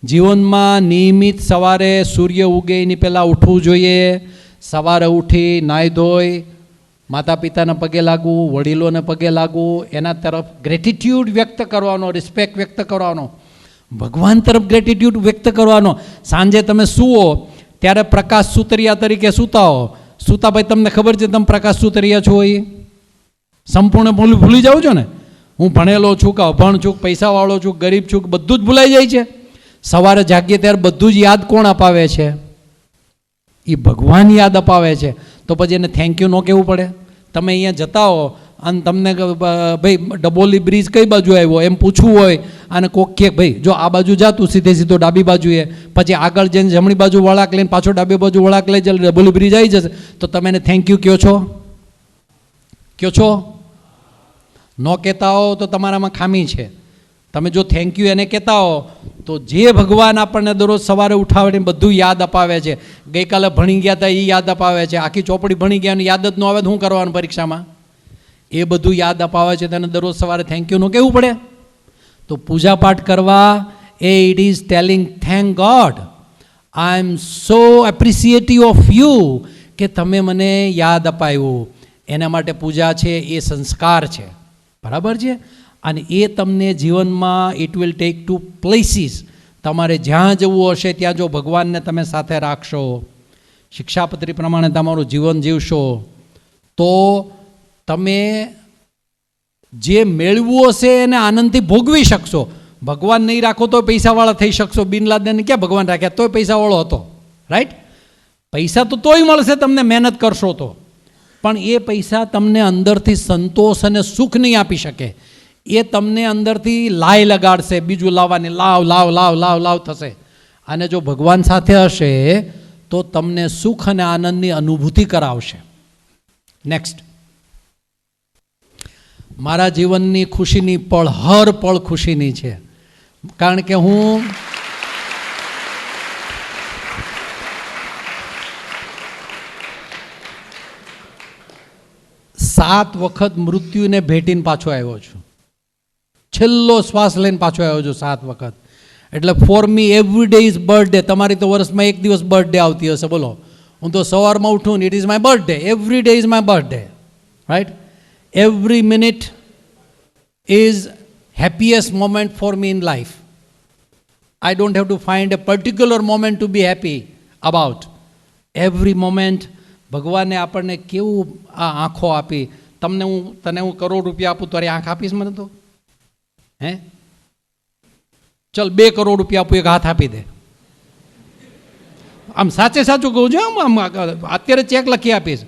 જીવનમાં નિયમિત સવારે સૂર્ય ઉગે એની પહેલાં ઉઠવું જોઈએ. સવારે ઉઠી નાહી ધોઈ માતા પિતાના પગે લાગવું, વડીલોને પગે લાગવું, એના તરફ ગ્રેટિટ્યૂડ વ્યક્ત કરવાનો, રિસ્પેક્ટ વ્યક્ત કરવાનો, ભગવાન તરફ ગ્રેટિટ્યૂડ વ્યક્ત કરવાનો. સાંજે તમે સૂવો ત્યારે પ્રકાશ સુતરિયા તરીકે સૂતા હો. સૂતા ભાઈ તમને ખબર છે તમે પ્રકાશ સુતરિયા છો? એ સંપૂર્ણ ભૂલી જાઓ છો ને. હું ભણેલો છું કે અભણ છું, પૈસાવાળો છું, ગરીબ છું, બધું જ ભૂલાઈ જાય છે. સવારે જાગીએ ત્યારે બધું જ યાદ કોણ અપાવે છે? એ ભગવાન યાદ અપાવે છે. તો પછી એને થેન્ક યુ ન કહેવું પડે? તમે અહીંયા જતા હો અને તમને ભાઈ ડબોલી બ્રિજ કઈ બાજુ આવ્યો એમ પૂછવું હોય, અને કોક કે ભાઈ જો આ બાજુ જાતું સીધો ડાબી બાજુએ, પછી આગળ જઈને જમણી બાજુ વળાક લઈને પાછો ડાબી બાજુ વળાક લઈ જાય ડબોલી બ્રિજ આવી જશે. તો તમે એને થેન્ક યુ કહો છો? કહો છો? ન કહેતા હો તો તમારામાં ખામી છે. તમે જો થેન્ક યુ એને કહેતા હો તો જે ભગવાન આપણને દરરોજ સવારે ઉઠાવીને બધું યાદ અપાવે છે, ગઈકાલે ભણી ગયા હતા એ યાદ અપાવે છે, આખી ચોપડી ભણી ગયા અને યાદ જ ન આવે તો શું કરવાનું પરીક્ષામાં? એ બધું યાદ અપાવે છે. તેને દરરોજ સવારે થેન્ક યુ ન કહેવું પડે? તો પૂજાપાઠ કરવા it is telling thank God, I am so appreciative of you, કે તમે મને યાદ અપાવ્યું. એના માટે પૂજા છે, એ સંસ્કાર છે. બરાબર છે? અને એ તમને જીવનમાં it will take to places. તમારે જ્યાં જવું હશે ત્યાં જો ભગવાનને તમે સાથે રાખશો, શિક્ષાપત્રી પ્રમાણે તમારું જીવન જીવશો, તો તમે જે મેળવવું હશે એને આનંદથી ભોગવી શકશો. ભગવાન નહીં રાખો તો પૈસાવાળા થઈ શકશો. બિન લાદેનને ક્યાં ભગવાન રાખ્યા? તોય પૈસાવાળો હતો. રાઈટ? પૈસા તો તોય મળશે તમને મહેનત કરશો તો, પણ એ પૈસા તમને અંદરથી સંતોષ અને સુખ નહીં આપી શકે. એ તમને અંદરથી લાય લગાડશે, બીજું લાવવાની લાવ લાવ લાવ લાવ લાવ થશે. અને જો ભગવાન સાથે હશે તો તમને સુખ અને આનંદની અનુભૂતિ કરાવશે. નેક્સ્ટ. મારા જીવનની ખુશીની પળ, હર પળ ખુશીની છે. કારણ કે હું સાત વખત મૃત્યુને ભેટીને પાછો આવ્યો છું. છેલ્લો શ્વાસ લઈને પાછો આવ્યો છું 7 વખત. એટલે for me every day is birthday. તમારી તો વર્ષમાં એક દિવસ બર્થડે આવતી હશે. બોલો, હું તો સવારમાં ઉઠું ને it is my birthday, every day is my birthday, right? Every minute is happiest moment for me in life. I don't have to find a particular moment to be happy about. Every moment ભગવાને આપણને કેવું આ આંખો આપી. તને હું કરોડ રૂપિયા આપું તારી આંખ આપીશ મને તો? હે? ચલ 2 કરોડ રૂપિયા આપું, એક હાથ આપી દે. આમ સાચે સાચું કહું છું, આમ અત્યારે ચેક લખી આપીશ.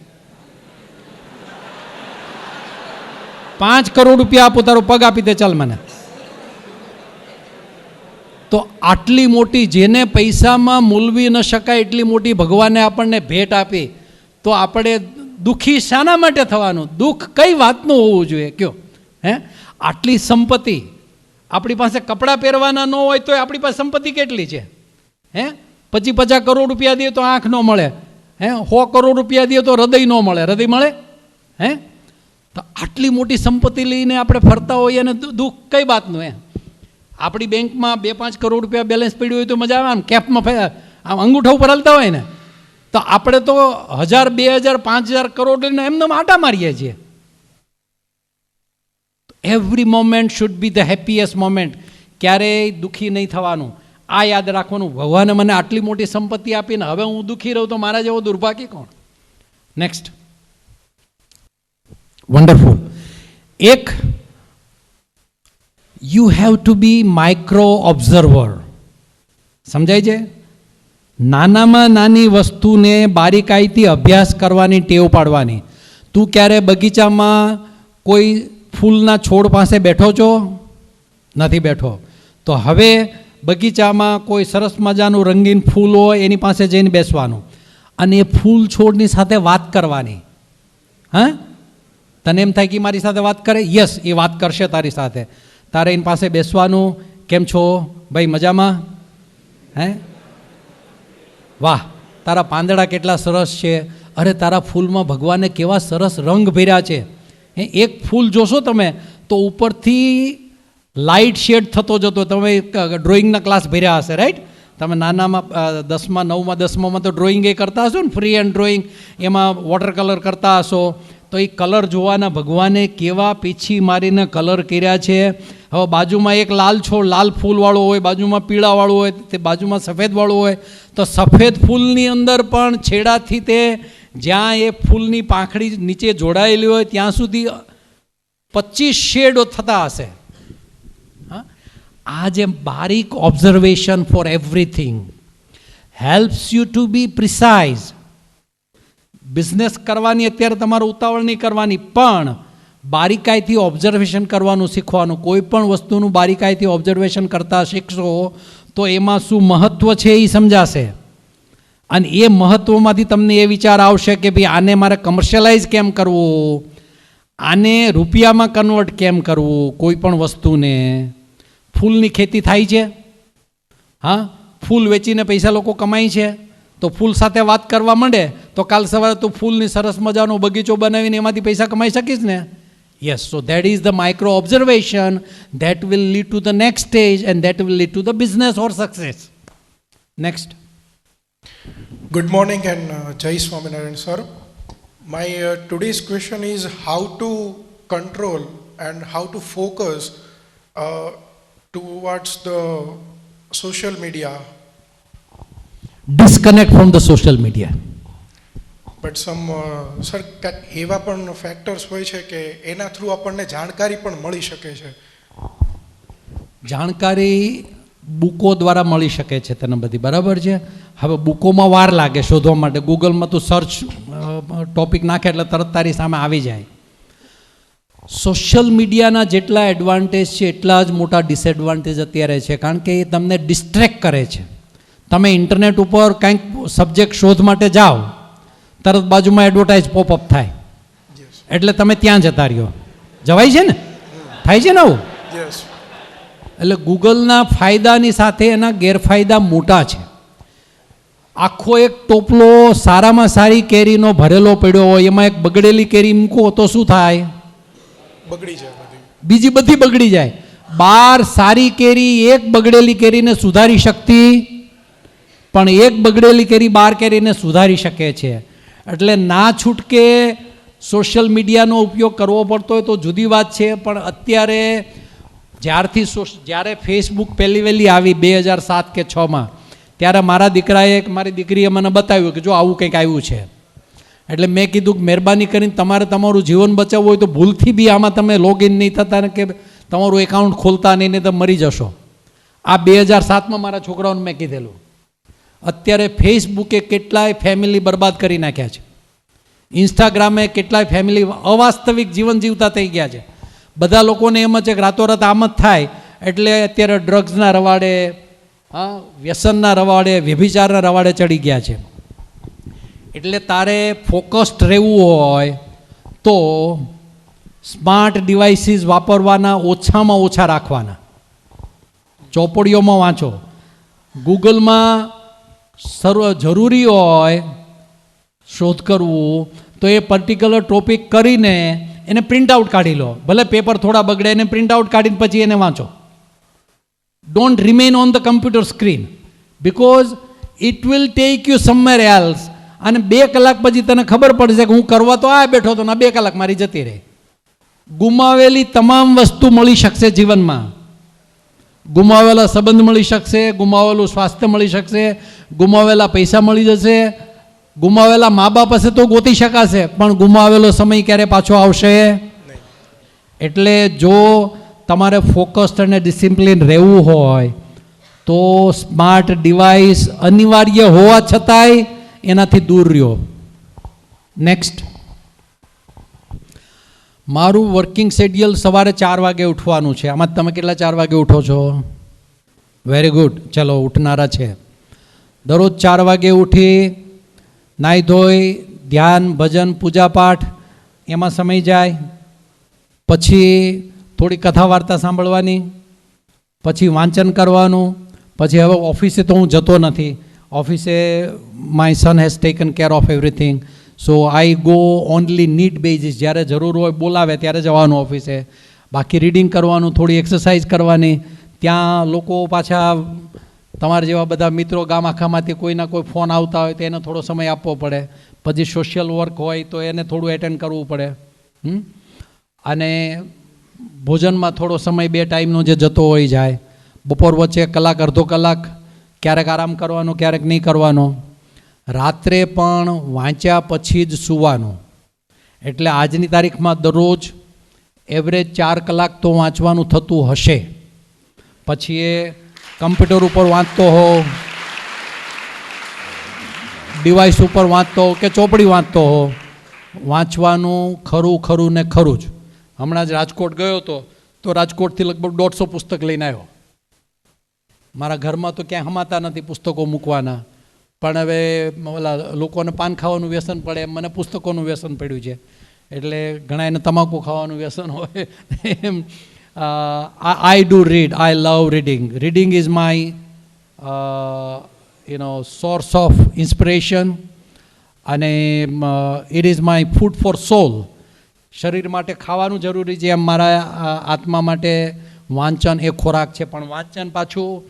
5 કરોડ રૂપિયા આપું તારો પગ આપી દે ચાલ મને. તો આટલી મોટી, જેને પૈસામાં મૂલવી ન શકાય એટલી મોટી ભગવાને આપણને ભેટ આપી, તો આપણે દુઃખી શાના માટે થવાનું? દુઃખ કઈ વાતનું હોવું જોઈએ કયો? હે? આટલી સંપત્તિ, આપણી પાસે કપડાં પહેરવાના ન હોય તો આપણી પાસે સંપત્તિ કેટલી છે? હે? 50 કરોડ રૂપિયા દે તો આંખ ન મળે, હે? 100 કરોડ રૂપિયા દે તો હૃદય ન મળે. હૃદય મળે? હે? તો આટલી મોટી સંપત્તિ લઈને આપણે ફરતા હોઈએ અને દુઃખ કઈ વાતનું? આપણી બેંકમાં 2-5 કરોડ રૂપિયા બેલેન્સ પડ્યું હોય તો મજા આવે. આમ કેફમાં આમ અંગૂઠા ઉપર હાલતા હોય ને, તો આપણે તો 1000, 2000, 5000 કરોડ લઈને એમને આટા મારીએ છીએ. Every moment should be the happiest moment. ક્યારેય દુઃખી નહીં થવાનું. આ યાદ રાખવાનું, ભગવાને મને આટલી મોટી સંપત્તિ આપીને હવે હું દુઃખી રહું તો મારા જેવો દુર્ભાગ્ય કોણ? નેક્સ્ટ. વન્ડરફુલ. એક, you have to be micro observer. સમજાય છે? નાનામાં નાની વસ્તુને બારીકાઈથી અભ્યાસ કરવાની ટેવ પાડવાની. તું ક્યારે બગીચામાં કોઈ ફૂલના છોડ પાસે બેઠો છો? નથી બેઠો. તો હવે બગીચામાં કોઈ સરસ મજાનું રંગીન ફૂલ હોય એની પાસે જઈને બેસવાનું અને એ ફૂલ છોડની સાથે વાત કરવાની. હા? તને એમ થાય કે મારી સાથે વાત કરે? યસ, એ વાત કરશે તારી સાથે. તારે એની પાસે બેસવાનું. કેમ છો ભાઈ, મજામાં? હે? વાહ, તારા પાંદડા કેટલા સરસ છે. અરે તારા ફૂલમાં ભગવાને કેવા સરસ રંગ ભર્યા છે. એક ફૂલ જોશો તમે તો ઉપરથી લાઇટ શેડ થતો જતો. તમે ડ્રોઈંગના ક્લાસ ભર્યા હશે, રાઈટ? તમે નાનામાં 10માં 9માં 10માં તો ડ્રોઈંગ એ કરતા હશો ને, ફ્રી હેન્ડ ડ્રોઈંગ, એમાં વોટર કલર કરતા હશો. તો એ કલર જોવાના, ભગવાને કેવા પીછી મારીને કલર કર્યા છે. હવે બાજુમાં એક લાલ છોડ, લાલ ફૂલવાળો હોય, બાજુમાં પીળાવાળું હોય, તે બાજુમાં સફેદવાળું હોય. તો સફેદ ફૂલની અંદર પણ છેડાથી તે જ્યાં એ ફૂલની પાંખડી નીચે જોડાયેલી હોય ત્યાં સુધી 25 શેડો થતા હશે. આ જે બારીક observation for everything helps you to be precise. Business કરવાની અત્યારે તમારે ઉતાવળ નહીં કરવાની, પણ બારીકાઈથી ઓબ્ઝર્વેશન કરવાનું શીખવાનું. કોઈ પણ વસ્તુનું બારીકાઈથી ઓબ્ઝર્વેશન કરતાં શીખશો તો એમાં શું મહત્ત્વ છે એ સમજાશે. અને એ મહત્ત્વમાંથી તમને એ વિચાર આવશે કે ભાઈ આને મારે કમર્શિયલાઇઝ કેમ કરવું, આને રૂપિયામાં કન્વર્ટ કેમ કરવું. કોઈ પણ વસ્તુને, ફૂલની ખેતી થાય છે, હા, ફૂલ વેચીને પૈસા લોકો કમાય છે. તો ફૂલ સાથે વાત કરવા માંડે તો કાલ સવારે તું ફૂલની સરસ મજાનો બગીચો બનાવીને એમાંથી પૈસા કમાઈ શકીશ ને? Yes. So that is the micro observation that will lead to the next stage and that will lead to the business or success. Next. Good morning and Jai Swaminarayan sir. My today's question is how to control and how to focus towards the social media. Disconnect from the social media. But some sir એવા પણ factors હોય છે કે એના through આપણને જાણકારી પણ મળી શકે છે. જાણકારી બુકો દ્વારા મળી શકે છે તને બધી, બરાબર છે. હવે બુકોમાં વાર લાગે શોધવા માટે. ગૂગલમાં તું સર્ચ ટોપિક નાખે એટલે તરત તારી સામે આવી જાય. સોશિયલ મીડિયાના જેટલા એડવાન્ટેજ છે એટલા જ મોટા ડિસએડવાન્ટેજ અત્યારે છે, કારણ કે એ તમને ડિસ્ટ્રેક્ટ કરે છે. તમે ઇન્ટરનેટ ઉપર કંઈક સબ્જેક્ટ શોધ માટે જાઓ, તરત બાજુમાં એડવર્ટાઇઝ પોપઅપ થાય, એટલે તમે ત્યાં જતા રહ્યો. જવાય છે ને? થાય છે ને આવું? એટલે ગૂગલના ફાયદાની સાથે એના ગેરફાયદા મોટા છે. આખો એક ટોપલો સારામાં સારી કેરીનો ભરેલો પડ્યો હોય, એમાં એક બગડેલી કેરી મૂકો તો શું થાય? બગડી જાય, બીજી બધી બગડી જાય. 12 સારી કેરી એક બગડેલી કેરીને સુધારી શકતી પણ એક બગડેલી કેરી 12 કેરીને સુધારી શકે છે. એટલે ના છૂટકે સોશિયલ મીડિયાનો ઉપયોગ કરવો પડતો હોય તો જુદી વાત છે, પણ અત્યારે જ્યારે ફેસબુક પહેલી વહેલી આવી 2007 કે 6માં, ત્યારે મારા દીકરાએ મારી દીકરીએ મને બતાવ્યું કે જો આવું કંઈક આવ્યું છે. એટલે મેં કીધું કે મહેરબાની કરીને તમારે તમારું જીવન બચાવવું હોય તો ભૂલથી બી આમાં તમે લોગિન નહીં થતા ને કે તમારું એકાઉન્ટ ખોલતા નહીં તો મરી જશો. આ 2007માં મારા છોકરાઓને મેં કીધેલું. અત્યારે ફેસબુકે કેટલાય ફેમિલી બરબાદ કરી નાખ્યા છે. ઇન્સ્ટાગ્રામે કેટલાય ફેમિલી અવાસ્તવિક જીવન જીવતા થઈ ગયા છે. બધા લોકોને એમ છે કે રાતોરાત આમ જ થાય એટલે અત્યારે ડ્રગ્સના રવાડે, વ્યસનના રવાડે, વ્યભિચારના રવાડે ચડી ગયા છે. એટલે તારે ફોકસ્ડ રહેવું હોય તો સ્માર્ટ ડિવાઇસીસ વાપરવાના ઓછામાં ઓછા રાખવાના. ચોપડીઓમાં વાંચો, ગૂગલમાં જરૂરી હોય શોધ કરવું તો એ પર્ટિક્યુલર ટોપિક કરીને એને પ્રિન્ટ આઉટ કાઢી લો. ભલે પેપર થોડા બગડે એને પ્રિન્ટ આઉટ કાઢીને પછી એને વાંચો. Don't remain on the computer screen because it will tech you somewhere else. અને 2 કલાક પછી તને ખબર પડશે કે હું કરવા તો આ બેઠો હતો ને 2 કલાક મારી જતી રહી. ગુમાવેલી તમામ વસ્તુ મળી શકશે જીવનમાં. ગુમાવેલા સંબંધ મળી શકશે, ગુમાવેલું સ્વાસ્થ્ય મળી શકશે, ગુમાવેલા પૈસા મળી જશે, ગુમાવેલા મા બાપ હશે તો ગોતી શકાશે, પણ ગુમાવેલો સમય ક્યારે પાછો આવશે? એટલે જો તમારે ફોકસ્ડ અને ડિસિપ્લિન રહેવું હોય તો સ્માર્ટ ડિવાઇસ અનિવાર્ય હોવા છતાંય એનાથી દૂર રહ્યો. નેક્સ્ટ, મારું વર્કિંગ શેડ્યુલ સવારે 4 વાગે ઉઠવાનું છે. આમાં તમે કેટલા 4 વાગે ઉઠો છો? વેરી ગુડ, ચલો ઉઠનારા છે. દરરોજ 4 વાગે ઉઠી નાહી ધોઈ ધ્યાન, ભજન, પૂજાપાઠ એમાં સમય જાય. પછી થોડી કથા વાર્તા સાંભળવાની, પછી વાંચન કરવાનું. પછી હવે ઓફિસે તો હું જતો નથી. ઓફિસે my son has taken care of everything. So I go only need basis. જ્યારે જરૂર હોય બોલાવે ત્યારે જવાનું ઓફિસે. બાકી રીડિંગ કરવાનું, થોડી એક્સરસાઇઝ કરવાની. ત્યાં લોકો પાછા તમારા જેવા બધા મિત્રો ગામ આખામાંથી કોઈના કોઈ ફોન આવતા હોય તો એને થોડો સમય આપવો પડે. પછી સોશિયલ વર્ક હોય તો એને થોડું એટેન્ડ કરવું પડે. અને ભોજનમાં થોડો સમય 2 ટાઈમનો જે જતો હોય જાય. બપોર વચ્ચે કલાક અડધો કલાક ક્યારેક આરામ કરવાનો, ક્યારેક નહીં કરવાનો. રાત્રે પણ વાંચ્યા પછી જ સૂવાનું. એટલે આજની તારીખમાં દરરોજ એવરેજ 4 કલાક તો વાંચવાનું થતું હશે. પછી એ કમ્પ્યુટર ઉપર વાંચતો હો, ડિવાઇસ ઉપર વાંચતો હો કે ચોપડી વાંચતો હો, વાંચવાનું ખરું ખરું ને ખરું જ. હમણાં જ રાજકોટ ગયો હતો તો રાજકોટથી લગભગ 150 પુસ્તક લઈને આવ્યો. મારા ઘરમાં તો ક્યાંય હમાતા નથી પુસ્તકો મૂકવાના, પણ હવે ઓલા લોકોને પાન ખાવાનું વ્યસન પડે એમ મને પુસ્તકોનું વ્યસન પડ્યું છે. એટલે ઘણા એને તમાકુ ખાવાનું વ્યસન હોય એમ. I do read. I love reading. Reading is my, source of inspiration, અને it is my food for soul. શરીર માટે ખાવાનું જરૂરી છે એમ મારા આત્મા માટે વાંચન એ ખોરાક છે. પણ વાંચન પાછું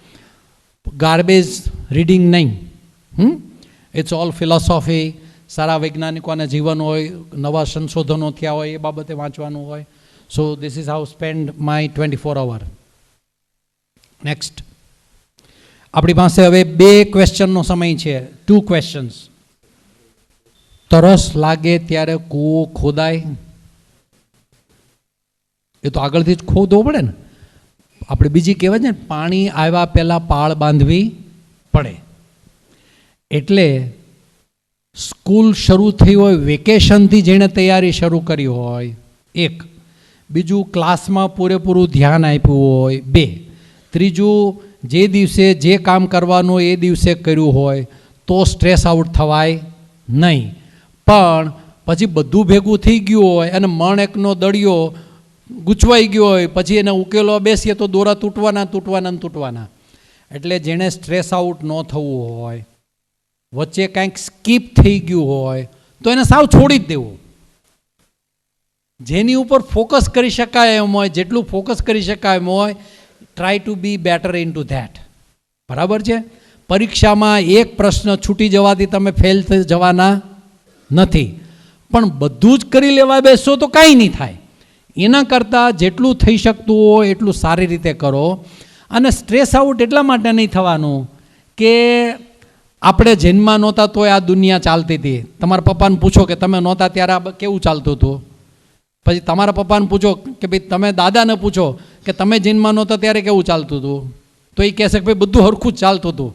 ગાર્બેજ રીડિંગ નહીં. It's all philosophy. સારા વૈજ્ઞાનિકોના જીવન હોય, નવા સંશોધનો થયા હોય એ બાબતે વાંચવાનું હોય. So this is how I spend my 24 hour. Next. આપણી પાસે હવે 2 ક્વેશ્ચનનો સમય છે. 2 questions. તરસ લાગે ત્યારે કૂવો ખોદાય? એ તો આગળથી જ ખોદવો પડે ને. આપણે બીજી કહેવાય છે ને, પાણી આવ્યા પહેલાં પાળ બાંધવી પડે. એટલે સ્કૂલ શરૂ થઈ હોય, વેકેશનથી જેણે તૈયારી શરૂ કરી હોય, 1. બીજું, ક્લાસમાં પૂરેપૂરું ધ્યાન આપ્યું હોય, 2. ત્રીજું, જે દિવસે જે કામ કરવાનું એ દિવસે કર્યું હોય તો સ્ટ્રેસ આઉટ થવાય નહીં. પણ પછી બધું ભેગું થઈ ગયું હોય અને મણ એકનો દળિયો ગૂંચવાઈ ગયો હોય, પછી એને ઉકેલવા બેસીએ તો દોરા તૂટવાના. એટલે જેણે સ્ટ્રેસ આઉટ ન થવું હોય, વચ્ચે કાંઈક સ્કીપ થઈ ગયું હોય તો એને સાવ છોડી જ દેવું. જેની ઉપર ફોકસ કરી શકાય એમ હોય, જેટલું ફોકસ કરી શકાય એમ હોય, try to be better in to that. બરાબર છે? પરીક્ષામાં એક પ્રશ્ન છૂટી જવાથી તમે ફેલ થઈ જવાના નથી. પણ બધું જ કરી લેવા બેસો તો કાંઈ નહીં થાય. એના કરતાં જેટલું થઈ શકતું હોય એટલું સારી રીતે કરો. અને સ્ટ્રેસ આઉટ એટલા માટે નહીં થવાનું કે આપણે જન્મમાં નહોતા તોય આ દુનિયા ચાલતી હતી. તમારા પપ્પાને પૂછો કે તમે નહોતા ત્યારે આ કેવું ચાલતું હતું. પછી તમારા પપ્પાને પૂછો કે ભાઈ તમે દાદાને પૂછો કે તમે જન્મમાં નહોતા ત્યારે કેવું ચાલતું હતું, તો એ કહેશે કે ભાઈ બધું સરખું જ ચાલતું હતું,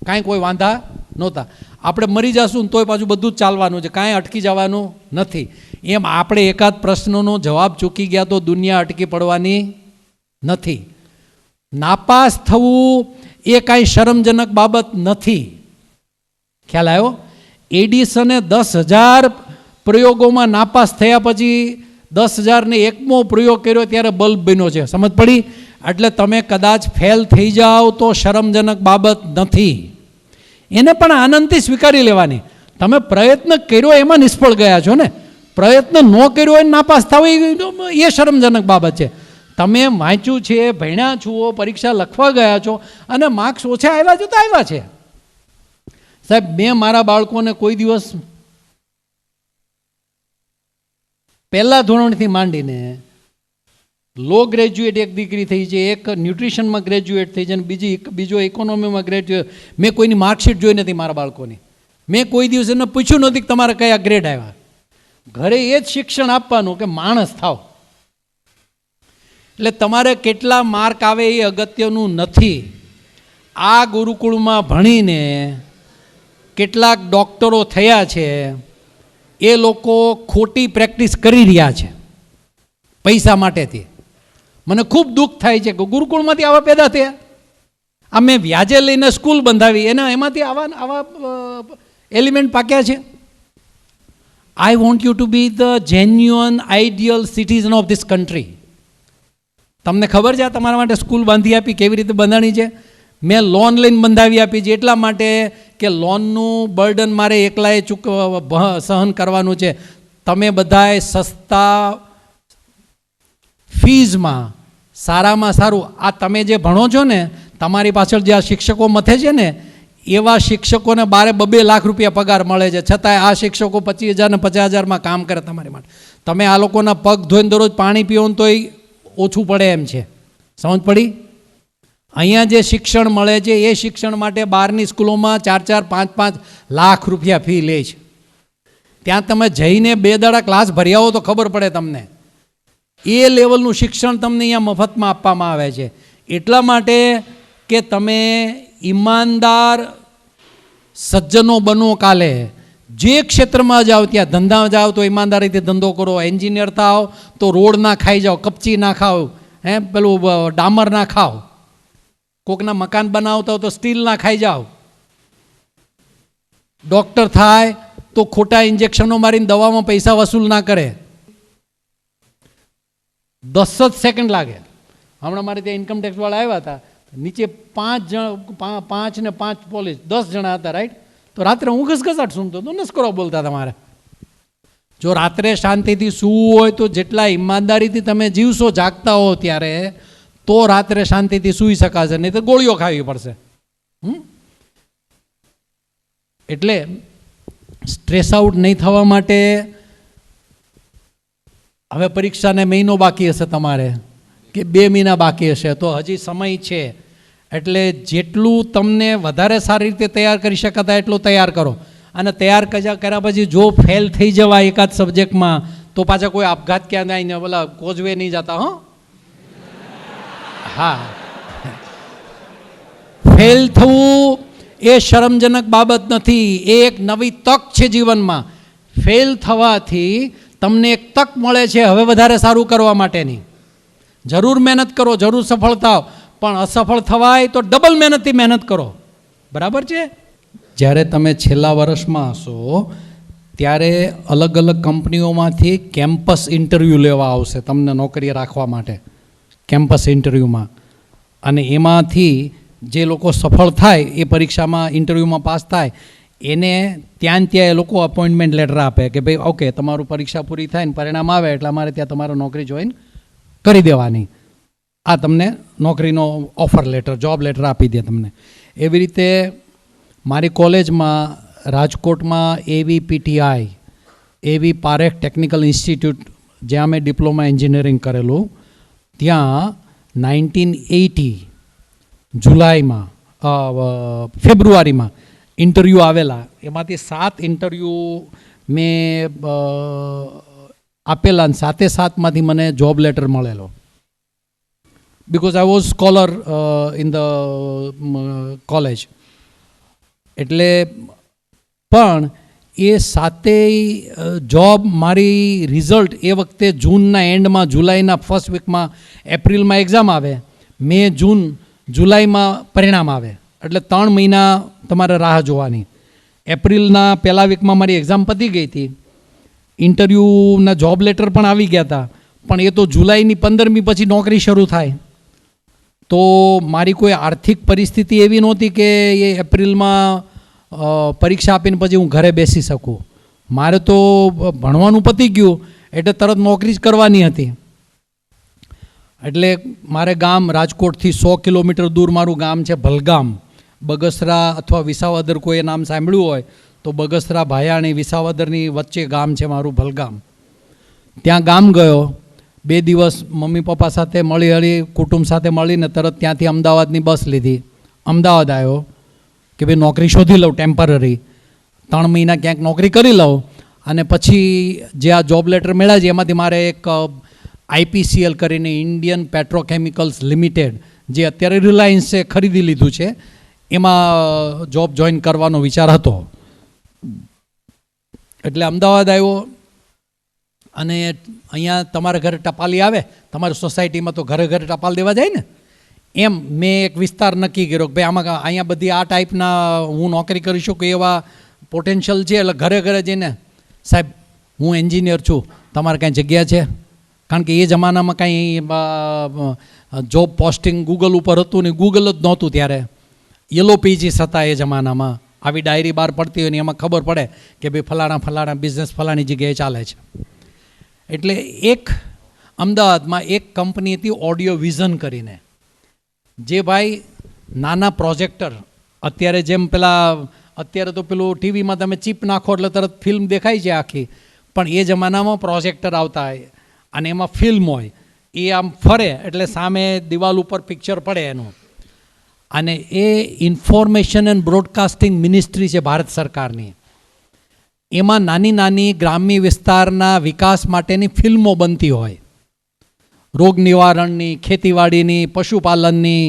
કાંઈ કોઈ વાંધા નહોતા. આપણે મરી જશું ને તોય પાછું બધું જ ચાલવાનું છે, કાંઈ અટકી જવાનું નથી. એમ આપણે એકાદ પ્રશ્નનો જવાબ ચૂકી ગયા તો દુનિયા અટકી પડવાની નથી. નાપાસ થવું એ કાંઈ શરમજનક બાબત નથી. ખ્યાલ આવ્યો? એડિસને 10,000 પ્રયોગોમાં નાપાસ થયા પછી 10,001મો પ્રયોગ કર્યો ત્યારે બલ્બ બન્યો છે. સમજ પડી? એટલે તમે કદાચ ફેલ થઈ જાઓ તો શરમજનક બાબત નથી. એને પણ આનંદથી સ્વીકારી લેવાની. તમે પ્રયત્ન કર્યો એમાં નિષ્ફળ ગયા છો ને, પ્રયત્ન ન કર્યો હોય નાપાસ થાવ એ શરમજનક બાબત છે. તમે વાંચ્યું છે, ભણ્યા છો, પરીક્ષા લખવા ગયા છો અને માર્ક્સ ઓછા આવ્યા છે તો આવ્યા છે. સાહેબ, મેં મારા બાળકોને કોઈ દિવસ પહેલા ધોરણથી માંડીને લો ગ્રેજ્યુએટ એક દીકરી થઈ છે, એક ન્યુટ્રિશનમાં ગ્રેજ્યુએટ થઈ છે અને બીજો ઇકોનોમીમાં ગ્રેજ્યુએટ. મેં કોઈની માર્કશીટ જોઈ નથી મારા બાળકોની. મેં કોઈ દિવસ એને પૂછ્યું નથી કે તમારા કયા ગ્રેડ આવ્યા. ઘરે એ જ શિક્ષણ આપવાનું કે માણસ થાવ. એટલે તમારે કેટલા માર્ક આવે એ અગત્યનું નથી. આ ગુરુકુળમાં ભણીને કેટલાક ડૉક્ટરો થયા છે, એ લોકો ખોટી પ્રેક્ટિસ કરી રહ્યા છે પૈસા માટેથી. મને ખૂબ દુઃખ થાય છે કે ગુરુકુળમાંથી આવા પેદા થયા. આ મેં વ્યાજે લઈને સ્કૂલ બંધાવી એમાંથી આવા એલિમેન્ટ પાક્યા છે. I want you to be the genuine ideal citizen of this country. તમને ખબર છે આ તમારા માટે સ્કૂલ બાંધી આપી કેવી રીતે બંધાણી છે? મેં લોન લઈને બંધાવી આપી છે એટલા માટે કે લોનનું બર્ડન મારે એકલાએ સહન કરવાનું છે. તમે બધાએ સસ્તા ફીઝમાં સારામાં સારું આ તમે જે ભણો છો ને, તમારી પાછળ જે આ શિક્ષકો મથે છે ને, એવા શિક્ષકોને 2 લાખ રૂપિયા પગાર મળે છે, છતાંય આ શિક્ષકો 25,000 ને 50,000માં કામ કરે તમારી માટે. તમે આ લોકોના પગ ધોઈને દરરોજ પાણી પીવો તોય ઓછું પડે એમ છે. સમજ પડી? અહીંયા જે શિક્ષણ મળે છે એ શિક્ષણ માટે બહારની સ્કૂલોમાં 4-4, 5-5 લાખ રૂપિયા ફી લે છે. ત્યાં તમે જઈને 2 દાડા ક્લાસ ભરી આવો તો ખબર પડે તમને. એ લેવલનું શિક્ષણ તમને અહીંયા મફતમાં આપવામાં આવે છે. એટલા માટે કે તમે ઈમાનદાર સજ્જનો બનો. કાલે જે ક્ષેત્રમાં જાઓ ત્યાં ધંધા જાઓ તો ઈમાનદારીથી ધંધો કરો. એન્જિનિયર થાવ તો રોડ ના ખાઈ જાઓ, કપચી ના ખાઓ, પેલું ડામર ના ખાઓ. કોકના મકાન બનાવતા હો તો સ્ટીલ ના ખાઈ જાઓ. ડૉક્ટર થાય તો ખોટા ઇન્જેક્શનો મારીને દવામાં પૈસા વસૂલ ના કરે. 10 જ સેકન્ડ લાગે. હમણાં મારે ત્યાં ઇન્કમટેક્સવાળા આવ્યા હતા, નીચે 5 ને 5 પોલીસ 10 જણા હતા, રાઈટ? તો રાત્રે હું ઘસઘસાટ સૂમતો હતો, નસ્કરો બોલતા તમારે. જો રાત્રે શાંતિથી સૂવું હોય તો જેટલા ઈમાનદારીથી તમે જીવશો જાગતા હો ત્યારે, તો રાત્રે શાંતિથી સૂઈ શકાશે, નહીં તો ગોળીઓ ખાવી પડશે. એટલે સ્ટ્રેસ આઉટ નહીં થવા માટે હવે પરીક્ષાને મહિનો બાકી હશે તમારે કે 2 મહિના બાકી હશે, તો હજી સમય છે. એટલે જેટલું તમને વધારે સારી રીતે તૈયાર કરી શકાતા એટલું તૈયાર કરો. અને તૈયાર કર્યા પછી જો ફેલ થઈ જવાય એકાદ સબ્જેક્ટમાં તો પાછા કોઈ આપઘાત ક્યાં આવીને બોલા કોઝવે નહીં જતા. હા, ફેલ થવું એ શરમજનક બાબત નથી, એ એક નવી તક છે જીવનમાં. ફેલ થવાથી તમને એક તક મળે છે હવે વધારે સારું કરવા માટેની. જરૂર મહેનત કરો, જરૂર સફળ થાવ, પણ અસફળ થવાય તો ડબલ મહેનતથી મહેનત કરો. બરાબર છે? જ્યારે તમે છેલ્લા વર્ષમાં હશો ત્યારે અલગ અલગ કંપનીઓમાંથી કેમ્પસ ઇન્ટરવ્યૂ લેવા આવશે તમને નોકરી રાખવા માટે, કેમ્પસ ઇન્ટરવ્યૂમાં. અને એમાંથી જે લોકો સફળ થાય, એ પરીક્ષામાં ઇન્ટરવ્યૂમાં પાસ થાય, એને ત્યાં એ લોકો અપોઇન્ટમેન્ટ લેટર આપે કે ભાઈ ઓકે, તમારું પરીક્ષા પૂરી થાય ને પરિણામ આવે એટલે અમારે ત્યાં તમારે નોકરી જોઈન કરી દેવાની. આ તમને નોકરીનો ઓફર લેટર, જોબ લેટર આપી દે તમને. એવી રીતે મારી કોલેજમાં રાજકોટમાં AVPTI એવી પારેખ ટેકનિકલ ઇન્સ્ટિટ્યૂટ જ્યાં મેં ડિપ્લોમા એન્જિનિયરિંગ કરેલું, ત્યાં 1980 જુલાઈમાં ફેબ્રુઆરીમાં ઇન્ટરવ્યૂ આવેલા. એમાંથી 7 ઇન્ટરવ્યૂ મેં આપેલા અને 7માંથી મને જોબ લેટર મળેલો. Because I was scholar in the college. એટલે પણ એ 7 જોબ મારી રિઝલ્ટ એ વખતે જૂનના એન્ડમાં, જુલાઈના ફર્સ્ટ વીકમાં, એપ્રિલમાં એક્ઝામ આવે, મે, જૂન, જુલાઈમાં પરિણામ આવે. એટલે 3 મહિના તમારે રાહ જોવાની. એપ્રિલના પહેલા વીકમાં મારી એક્ઝામ પતી ગઈ હતી, ઇન્ટરવ્યૂના જોબ લેટર પણ આવી ગયા હતા, પણ એ તો જુલાઈની 15મી પછી નોકરી શરૂ થાય. તો મારી કોઈ આર્થિક પરિસ્થિતિ એવી નહોતી કે એ એપ્રિલમાં પરીક્ષા આપીને પછી હું ઘરે બેસી શકું. મારે તો ભણવાનું પતી ગયું એટલે તરત નોકરી જ કરવાની હતી. એટલે મારે ગામ રાજકોટથી 100 કિલોમીટર દૂર મારું ગામ છે ભલગામ. બગસરા અથવા વિસાવદર કોઈએ નામ સાંભળ્યું હોય તો બગસરા, ભાયાણી, વિસાવદરની વચ્ચે ગામ છે મારું ભલગામ. ત્યાં ગામ ગયો, 2 દિવસ મમ્મી પપ્પા સાથે મળી કુટુંબ સાથે મળીને તરત ત્યાંથી અમદાવાદની બસ લીધી. અમદાવાદ આવ્યો કે ભાઈ નોકરી શોધી લઉં ટેમ્પરરી, 3 મહિના ક્યાંક નોકરી કરી લઉં, અને પછી જે આ જોબ લેટર મળ્યા છે એમાંથી મારે એક IPCL કરીને ઇન્ડિયન પેટ્રોકેમિકલ્સ લિમિટેડ, જે અત્યારે રિલાયન્સે ખરીદી લીધું છે, એમાં જોબ જોઈન કરવાનો વિચાર હતો. એટલે અમદાવાદ આવ્યો, અને અહીંયા તમારા ઘરે ટપાલી આવે, તમારી સોસાયટીમાં તો ઘરે ઘરે ટપાલ દેવા જાય ને, એમ મેં એક વિસ્તાર નક્કી કર્યો કે ભાઈ આમાં અહીંયા બધી આ ટાઈપના હું નોકરી કરી શકું એવા પોટેન્શિયલ છે. એટલે ઘરે ઘરે જઈને, સાહેબ હું એન્જિનિયર છું, તમારે કાંઈ જગ્યા છે? કારણ કે એ જમાનામાં કાંઈ જોબ પોસ્ટિંગ ગૂગલ ઉપર હતું ને, ગૂગલ જ નહોતું ત્યારે, યલો પેજીસ હતા એ જમાનામાં. આવી ડાયરી બહાર પડતી હોય ને એમાં ખબર પડે કે ભાઈ ફલાણા બિઝનેસ ફલાણી જગ્યાએ ચાલે છે. એટલે એક અમદાવાદમાં એક કંપની હતી ઓડિયો વિઝન કરીને, જે ભાઈ નાના પ્રોજેક્ટર, અત્યારે જેમ અત્યારે તો પેલું ટીવીમાં તમે ચીપ નાખો એટલે તરત ફિલ્મ દેખાય છે આખી, પણ એ જમાનામાં પ્રોજેક્ટર આવતા હોય અને એમાં ફિલ્મ હોય, એ આમ ફરે એટલે સામે દિવાલ ઉપર પિક્ચર પડે એનું. અને એ ઇન્ફોર્મેશન એન્ડ બ્રોડકાસ્ટિંગ મિનિસ્ટ્રી છે ભારત સરકારની. એમાં નાની નાની ગ્રામ્ય વિસ્તારના વિકાસ માટેની ફિલ્મો બનતી હોય, રોગ નિવારણની, ખેતીવાડીની, પશુપાલનની,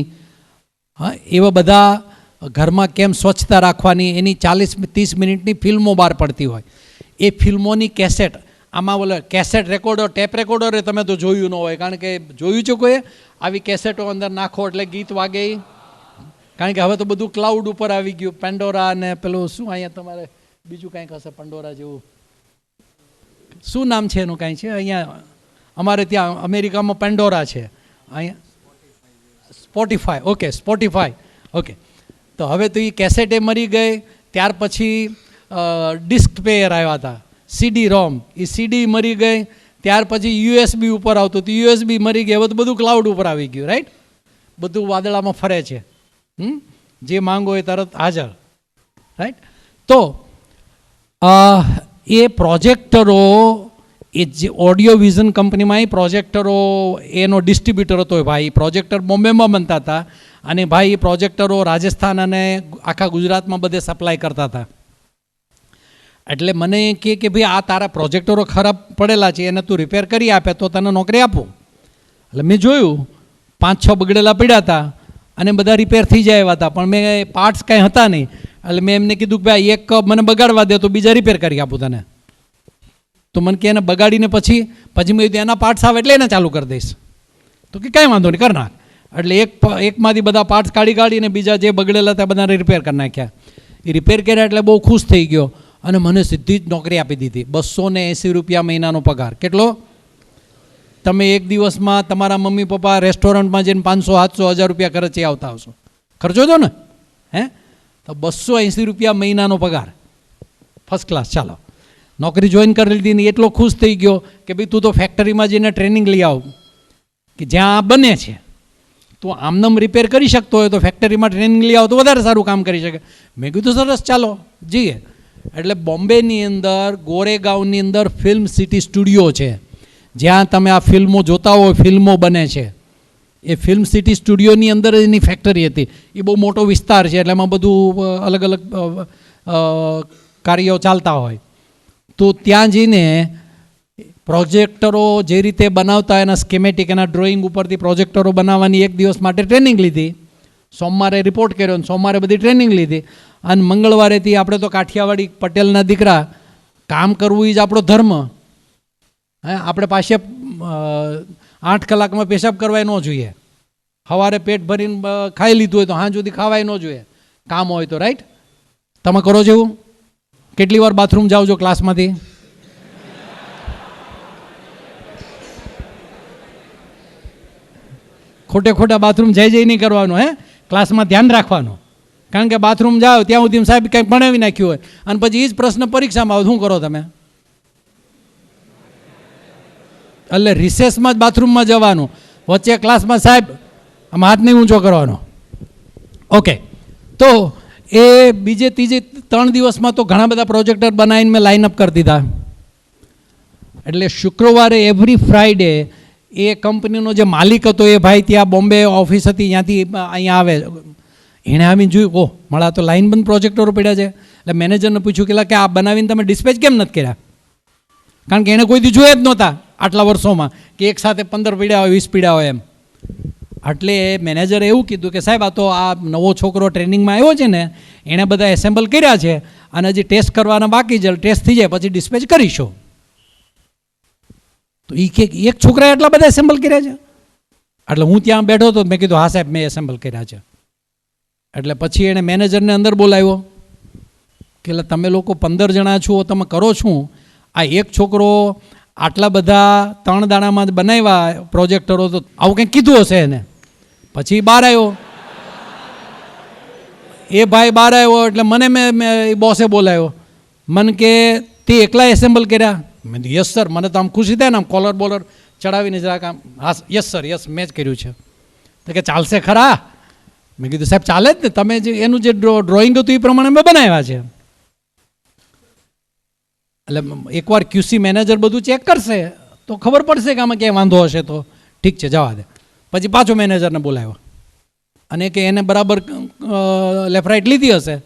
એવા બધા ઘરમાં કેમ સ્વચ્છતા રાખવાની, એની 40-30 મિનિટની ફિલ્મો બહાર પડતી હોય. એ ફિલ્મોની કેસેટ, આમાં બોલે કેસેટ રેકોર્ડર, ટેપ રેકોર્ડર તમે તો જોયું ન હોય, કારણ કે જોયું છે કોઈ આવી કેસેટો અંદર નાખો એટલે ગીત વાગે. કારણ કે હવે તો બધું ક્લાઉડ ઉપર આવી ગયું, પેન્ડોરા ને પેલું શું અહીંયા તમારે બીજું કાંઈક હશે પેન્ડોરા જેવું, શું નામ છે એનું કાંઈ છે અહીંયા અમારે ત્યાં અમેરિકામાં પેન્ડોરા છે, અહીંયા સ્પોટીફાય. Okay, Spotify. ઓકે, તો હવે તો એ કેસેટે મરી ગઈ. ત્યાર પછી ડિસ્ક પ્લેયર આવ્યા હતા, CD ROM, એ CD મરી ગઈ. ત્યાર પછી USB ઉપર આવતું હતું, USB મરી ગઈ. હવે તો બધું ક્લાઉડ ઉપર આવી ગયું, રાઈટ? બધું વાદળામાં ફરે છે, જે માંગો એ તરત હાજર, રાઈટ? તો એ પ્રોજેક્ટરો, એ જે ઓડિયો વિઝન કંપનીમાં એ પ્રોજેક્ટરો એનો ડિસ્ટ્રીબ્યુટર હતો ભાઈ. પ્રોજેક્ટર બોમ્બેમાં બનતા હતા અને ભાઈ એ પ્રોજેક્ટરો રાજસ્થાન અને આખા ગુજરાતમાં બધે સપ્લાય કરતા હતા. એટલે મને કે ભાઈ આ તારા પ્રોજેક્ટરો ખરાબ પડેલા છે, એને તું રિપેર કરી આપે તો તને નોકરી આપું. એટલે મેં જોયું 5-6 બગડેલા પડ્યા હતા અને બધા રિપેર થઈ જાય એવા હતા, પણ મેં પાર્ટ્સ કાંઈ હતા નહીં. એટલે મેં એમને કીધું કે ભાઈ એક મને બગાડવા દે તો બીજા રિપેર કરી આપું તને. તો મને કે એને બગાડીને પછી મેં કીધું એના પાર્ટ્સ આવે એટલે એને ચાલુ કરી દઈશ. તો કે કાંઈ વાંધો નહીં, કર નાખ. એટલે એકમાંથી બધા પાર્ટ્સ કાઢીને બીજા જે બગડેલા હતા બધાને રિપેર કરી નાખ્યા. એ રિપેર કર્યા એટલે બહુ ખુશ થઈ ગયો અને મને સીધી જ નોકરી આપી દીધી. 280 રૂપિયા મહિનાનો પગાર. કેટલો? તમે એક દિવસમાં તમારા મમ્મી પપ્પા રેસ્ટોરન્ટમાં જઈને 500-700-1000 રૂપિયા ખર્ચી આવતા હશો, ખર્ચો છો ને? હે? તો 280 રૂપિયા મહિનાનો પગાર, ફર્સ્ટ ક્લાસ. ચાલો, નોકરી જોઈન કરી લીધી ને એટલો ખુશ થઈ ગયો કે ભાઈ તું તો ફેક્ટરીમાં જઈને ટ્રેનિંગ લઈ આવ કે જ્યાં બને છે. તું આમનામ રિપેર કરી શકતો હોય તો ફેક્ટરીમાં ટ્રેનિંગ લઈ આવો તો વધારે સારું કામ કરી શકે. મેં કીધું સરસ, ચાલો જઈએ. એટલે બોમ્બેની અંદર ગોરેગાંવની અંદર ફિલ્મ સિટી સ્ટુડિયો છે, જ્યાં તમે આ ફિલ્મો જોતા હોય, ફિલ્મો બને છે. એ ફિલ્મ સિટી સ્ટુડિયોની અંદર એની ફેક્ટરી હતી. એ બહુ મોટો વિસ્તાર છે, એટલે એમાં બધું અલગ અલગ કાર્યો ચાલતા હોય. તો ત્યાં જઈને પ્રોજેક્ટરો જે રીતે બનાવતા, એના સ્કેમેટિક, એના ડ્રોઈંગ ઉપરથી પ્રોજેક્ટરો બનાવવાની એક દિવસ માટે ટ્રેનિંગ લીધી. સોમવારે રિપોર્ટ કર્યો અને સોમવારે બધી ટ્રેનિંગ લીધી. અને મંગળવારેથી આપણે તો કાઠિયાવાડી પટેલના દીકરા, કામ કરવું એ જ આપણો ધર્મ. આપણે પાસે 8 કલાકમાં પેશાબ કરવાય ન જોઈએ. સવારે પેટ ભરીને ખાઈ લીધું હોય તો સાંજ સુધી ખાવાય ન જોઈએ, કામ હોય તો. રાઈટ? તમે કરો છો એવું? કેટલી વાર બાથરૂમ જાઓ છો ક્લાસમાંથી? ખોટે ખોટા બાથરૂમ જઈ નહીં કરવાનું. ક્લાસમાં ધ્યાન રાખવાનું. કારણ કે બાથરૂમ જાઓ ત્યાં સુધી સાહેબ કંઈક ભણાવી નાખ્યું હોય અને પછી એ જ પ્રશ્ન પરીક્ષામાં આવે, શું કરો તમે? એટલે રિસેસમાં જ બાથરૂમમાં જવાનું, વચ્ચે ક્લાસમાં સાહેબ આમાં હાથ નહીં ઊંચો કરવાનો. ઓકે, તો એ બીજે ત્રીજે 3 દિવસમાં તો ઘણા બધા પ્રોજેક્ટર બનાવીને મેં લાઇનઅપ કરી દીધા. એટલે શુક્રવારે એવરી ફ્રાઈડે એ કંપનીનો જે માલિક હતો એ ભાઈ ત્યાં બોમ્બે ઓફિસ હતી, ત્યાંથી અહીંયા આવે. એણે આવીને જોયું, ઓહ મળા તો લાઇન બંધ પ્રોજેક્ટરો પડ્યા છે. એટલે મેનેજરને પૂછ્યું કે આ બનાવીને તમે ડિસ્પેચ કેમ નથી કર્યા? કારણ કે એણે કોઈથી જોયા જ નહોતા આટલા વર્ષોમાં કે એક સાથે 15 પીડ્યા હોય, 20 પીડ્યા હોય એમ. એટલે મેનેજરે એવું કીધું કે સાહેબ આ તો આ નવો છોકરો ટ્રેનિંગમાં આવ્યો છે ને, એણે બધા એસેમ્બલ કર્યા છે અને હજી ટેસ્ટ કરવાના બાકી છે. ટેસ્ટ થઈ જાય પછી ડિસ્પેચ કરીશું. તો એ કે એક છોકરાએ એટલા બધા એસેમ્બલ કર્યા છે? એટલે હું ત્યાં બેઠો હતો, મેં કીધું હા સાહેબ મેં એસેમ્બલ કર્યા છે. એટલે પછી એણે મેનેજરને અંદર બોલાવ્યો કે એટલે તમે લોકો 15 જણા છો, તમે કરો છો, આ એક છોકરો આટલા બધા 3 દાડામાં બનાવ્યા પ્રોજેક્ટરો, તો આવું કંઈક કીધું હશે એને. પછી બહાર આવ્યો એ ભાઈ, બહાર આવ્યો એટલે મને મેં બોસે બોલાવ્યો. મને કે તે એકલા એસેમ્બલ કર્યા? મેં કીધું યસ સર. મને તો આમ ખુશી થાય ને, આમ કોલર બોલર ચડાવીને જરાક આમ, હા યસ સર, યસ મેં જ કર્યું છે. તો કે ચાલશે ખરા? મેં કીધું સાહેબ ચાલે જ ને, તમે જે એનું જે ડ્રોઈંગ હતું એ પ્રમાણે મેં બનાવ્યા છે. એટલે એકવાર QC મેનેજર બધું ચેક કરશે તો ખબર પડશે કે આમાં ક્યાંય વાંધો હશે તો ઠીક છે, જવા દે. પછી પાછો મેનેજરને બોલાવ્યો અને કે એને બરાબર લેફ્ટ રાઈટ લીધી હશે,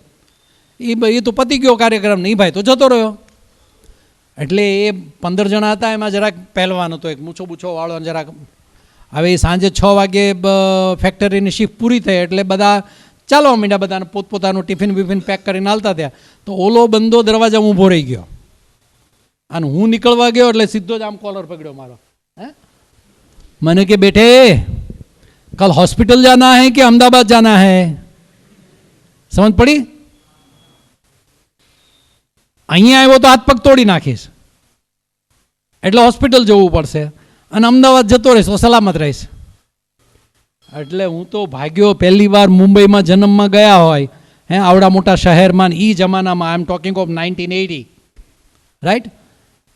એ તો પતી ગયો કાર્યક્રમ ને, એ ભાઈ તો જતો રહ્યો. એટલે એ 15 જણા હતા, એમાં જરાક પહેલવાન હતો, એક મૂછો બૂછો વાળો જરાક. હવે સાંજે 6 વાગે ફેક્ટરીની શિફ્ટ પૂરી થઈ એટલે બધા ચાલવા માંડ્યા, બધાને પોતપોતાનું ટિફિન બિફિન પેક કરીને હાલતા થયા. તો ઓલો બંદો દરવાજામાં ઊભો રહી ગયો અને હું નીકળવા ગયો એટલે સીધો જ આમ કોલર પકડ્યો મારો. મને કે બેટે કલ हॉस्पिटल जाना है कि अहमदाबाद जाना है? समझ पड़ी? અહીંયા આવ્યો તો હાથ પગ તોડી નાખીશ, એટલે હોસ્પિટલ જવું પડશે અને અમદાવાદ જતો રહીશ તો સલામત રહીશ. એટલે હું તો ભાગ્યો, પહેલી વાર મુંબઈમાં જન્મમાં ગયા હોય, આવડા મોટા શહેરમાં, એ જમાનામાં, આઈ એમ ટોકિંગ ઓફ 1980, રાઈટ?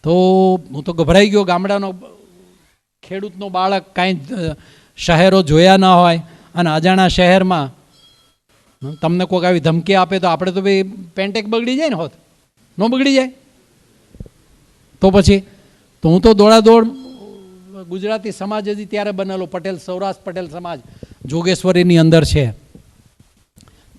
તો હું તો ગભરાઈ ગયો. ગામડાનો ખેડૂતનો બાળક, કાંઈ શહેરો જોયા ના હોય અને અજાણા શહેરમાં તમને કોઈક આવી ધમકી આપે તો આપણે તો ભાઈ પેન્ટેક બગડી જાય ને, હોત ન બગડી જાય તો પછી. તો હું તો દોડાદોડ, ગુજરાતી સમાજ હજી ત્યારે બનેલો, પટેલ, સૌરાષ્ટ્ર પટેલ સમાજ જોગેશ્વરીની અંદર છે.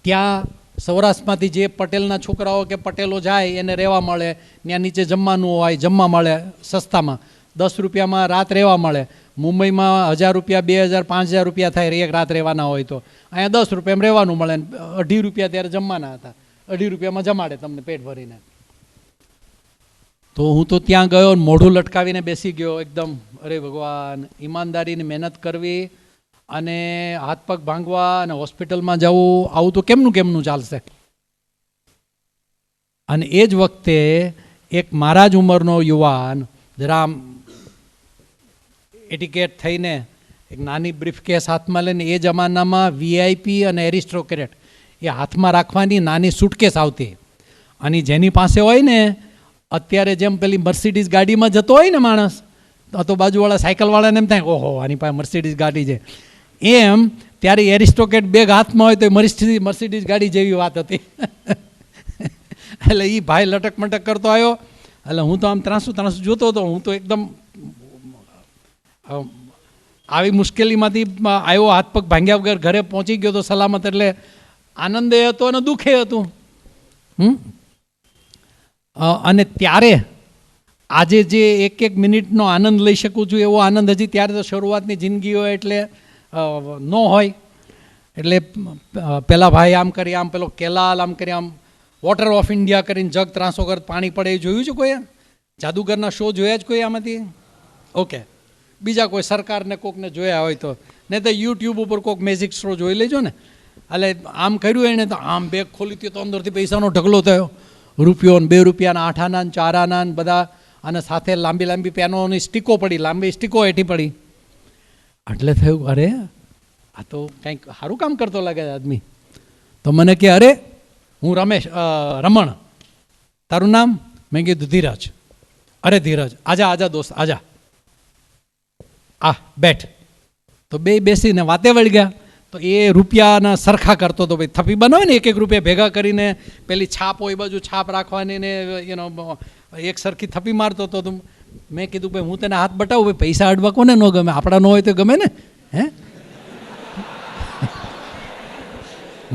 ત્યાં સૌરાષ્ટ્રમાંથી જે પટેલના છોકરાઓ કે પટેલો જાય એને રહેવા મળે, ત્યાં નીચે જમવાનું હોય, જમવા મળે સસ્તામાં, 10 રૂપિયામાં રાત રહેવા મળે. મુંબઈમાં 1000 રૂપિયા, 2000, 5000 રૂપિયા થાય એક રાત રહેવાના હોય તો. અહીંયા 10 રૂપિયામાં રહેવાનું મળે, 2.5 રૂપિયા ત્યારે જમવાના હતા, 2.5 રૂપિયામાં જમાડે તમને પેટ ભરીને. તો હું તો ત્યાં ગયો, મોઢું લટકાવીને બેસી ગયો એકદમ. અરે ભગવાન, ઈમાનદારીની મહેનત કરવી અને હાથ પગ ભાંગવા અને હોસ્પિટલમાં જવું, આવું તો કેમનું ચાલશે? અને એ જ વખતે એક મારા જ ઉંમરનો યુવાન, જરા એટિકેટ થઈને એક નાની બ્રીફકેસ હાથમાં લઈને, એ જમાનામાં VIP અને એરિસ્ટોક્રેટ એ હાથમાં રાખવાની નાની સુટકેસ આવતી, અને જેની પાસે હોય ને, અત્યારે જેમ પેલી મર્સિડીઝ ગાડીમાં જતો હોય ને માણસ, તો બાજુવાળા સાયકલવાળાને એમ થાય ઓહો આની પાસે મર્સિડીઝ ગાડી છે, એમ ત્યારે એરિસ્ટોકેટ બેગ હાથમાં હોય તો મર્સિડીઝ ગાડી જેવી વાત હતી. એટલે એ ભાઈ લટક મટક કરતો આવ્યો. એટલે હું તો આમ ત્રાસું જોતો હતો. હું તો એકદમ આવી મુશ્કેલીમાંથી આવ્યો, હાથ પગ ભાંગ્યા વગર ઘરે પહોંચી ગયો તો સલામત. એટલે આનંદે હતો અને દુઃખે હતું. અને ત્યારે આજે જે એક એક મિનિટનો આનંદ લઈ શકું છું એવો આનંદ હજી ત્યારે તો શરૂઆતની જિંદગી હોય એટલે ન હોય. એટલે પેલા ભાઈ આમ કરી, આમ પેલો કેલાલ આમ કરી, આમ વોટર ઓફ ઇન્ડિયા કરીને જગ ત્રાસો કર પાણી પડે એ જોયું છે કોઈએ? જાદુગરના શો જોયા જ કોઈ આમાંથી? ઓકે, બીજા કોઈ સરકારને કોકને જોયા હોય તો, નહીં તો યુટ્યુબ ઉપર કોઈક મેજિક શો જોઈ લેજો ને. એટલે આમ કર્યું એને તો આમ બેગ ખોલી હતી તો અંદરથી પૈસાનો ઢગલો થયો. રૂપિયો ને 2 રૂપિયાના 8 આના ને 4 આના ને બધા, અને સાથે લાંબી લાંબી પેનોની સ્ટીકો પડી, લાંબી સ્ટીકો હેઠી પડી. એટલે થયું અરે આ તો કંઈક સારું કામ કરતો લાગે આદમી. તો મને કે અરે હું રમણ, તારું નામ? મેં કીધું ધીરજ. અરે ધીરજ, આજા આજા દોસ્ત આજા, બેઠ. તો બે બેસીને વાતે વળી ગયા. તો એ રૂપિયાના સરખા કરતો હતો. ભાઈ થપ્પી બનાવે ને, 1-1 રૂપિયા ભેગા કરીને પેલી છાપ હોય એ બાજુ છાપ રાખવાની ને એક સરખી થપ્પી મારતો હતો. મેં કીધું ભાઈ હું તને હાથ બતાવું, ભાઈ પૈસા અડવા કોને ન ગમે? આપણા ન હોય તો ગમે ને. હે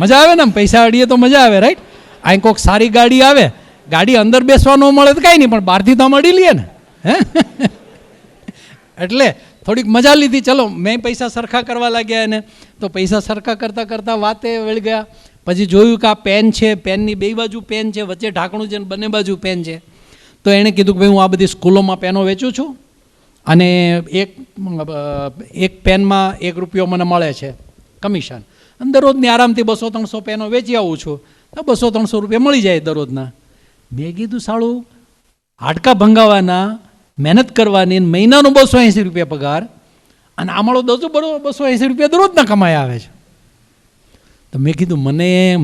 મજા આવે ને, પૈસા અડીએ તો મજા આવે, રાઈટ? અહીં કોઈક સારી ગાડી આવે, ગાડી અંદર બેસવા ન મળે તો કાંઈ નહીં, પણ બહારથી તો આમ અડી લઈએ ને. હે એટલે થોડીક મજા લીધી. ચલો મેં પૈસા સરખા કરવા લાગ્યા એને. તો પૈસા સરખા કરતાં કરતાં વાતે વળી ગયા. પછી જોયું કે આ પેન છે, પેનની 2 બાજુ પેન છે, વચ્ચે ઢાંકણું છે, બંને બાજુ પેન છે. તો એણે કીધું કે ભાઈ હું આ બધી સ્કૂલોમાં પેનો વેચું છું અને એક પેનમાં 1 રૂપિયો મને મળે છે કમિશન. અને દરરોજની આરામથી 200-300 પેનો વેચી આવું છું, તો 200-300 રૂપિયા મળી જાય દરરોજના. મેં કીધું સાળું હાડકા ભંગાવાના, મહેનત કરવાની, મહિનાનો 280 રૂપિયા પગાર, અને આમાળો 280 રૂપિયા દરરોજના કમાઈ આવે છે. તો મેં કીધું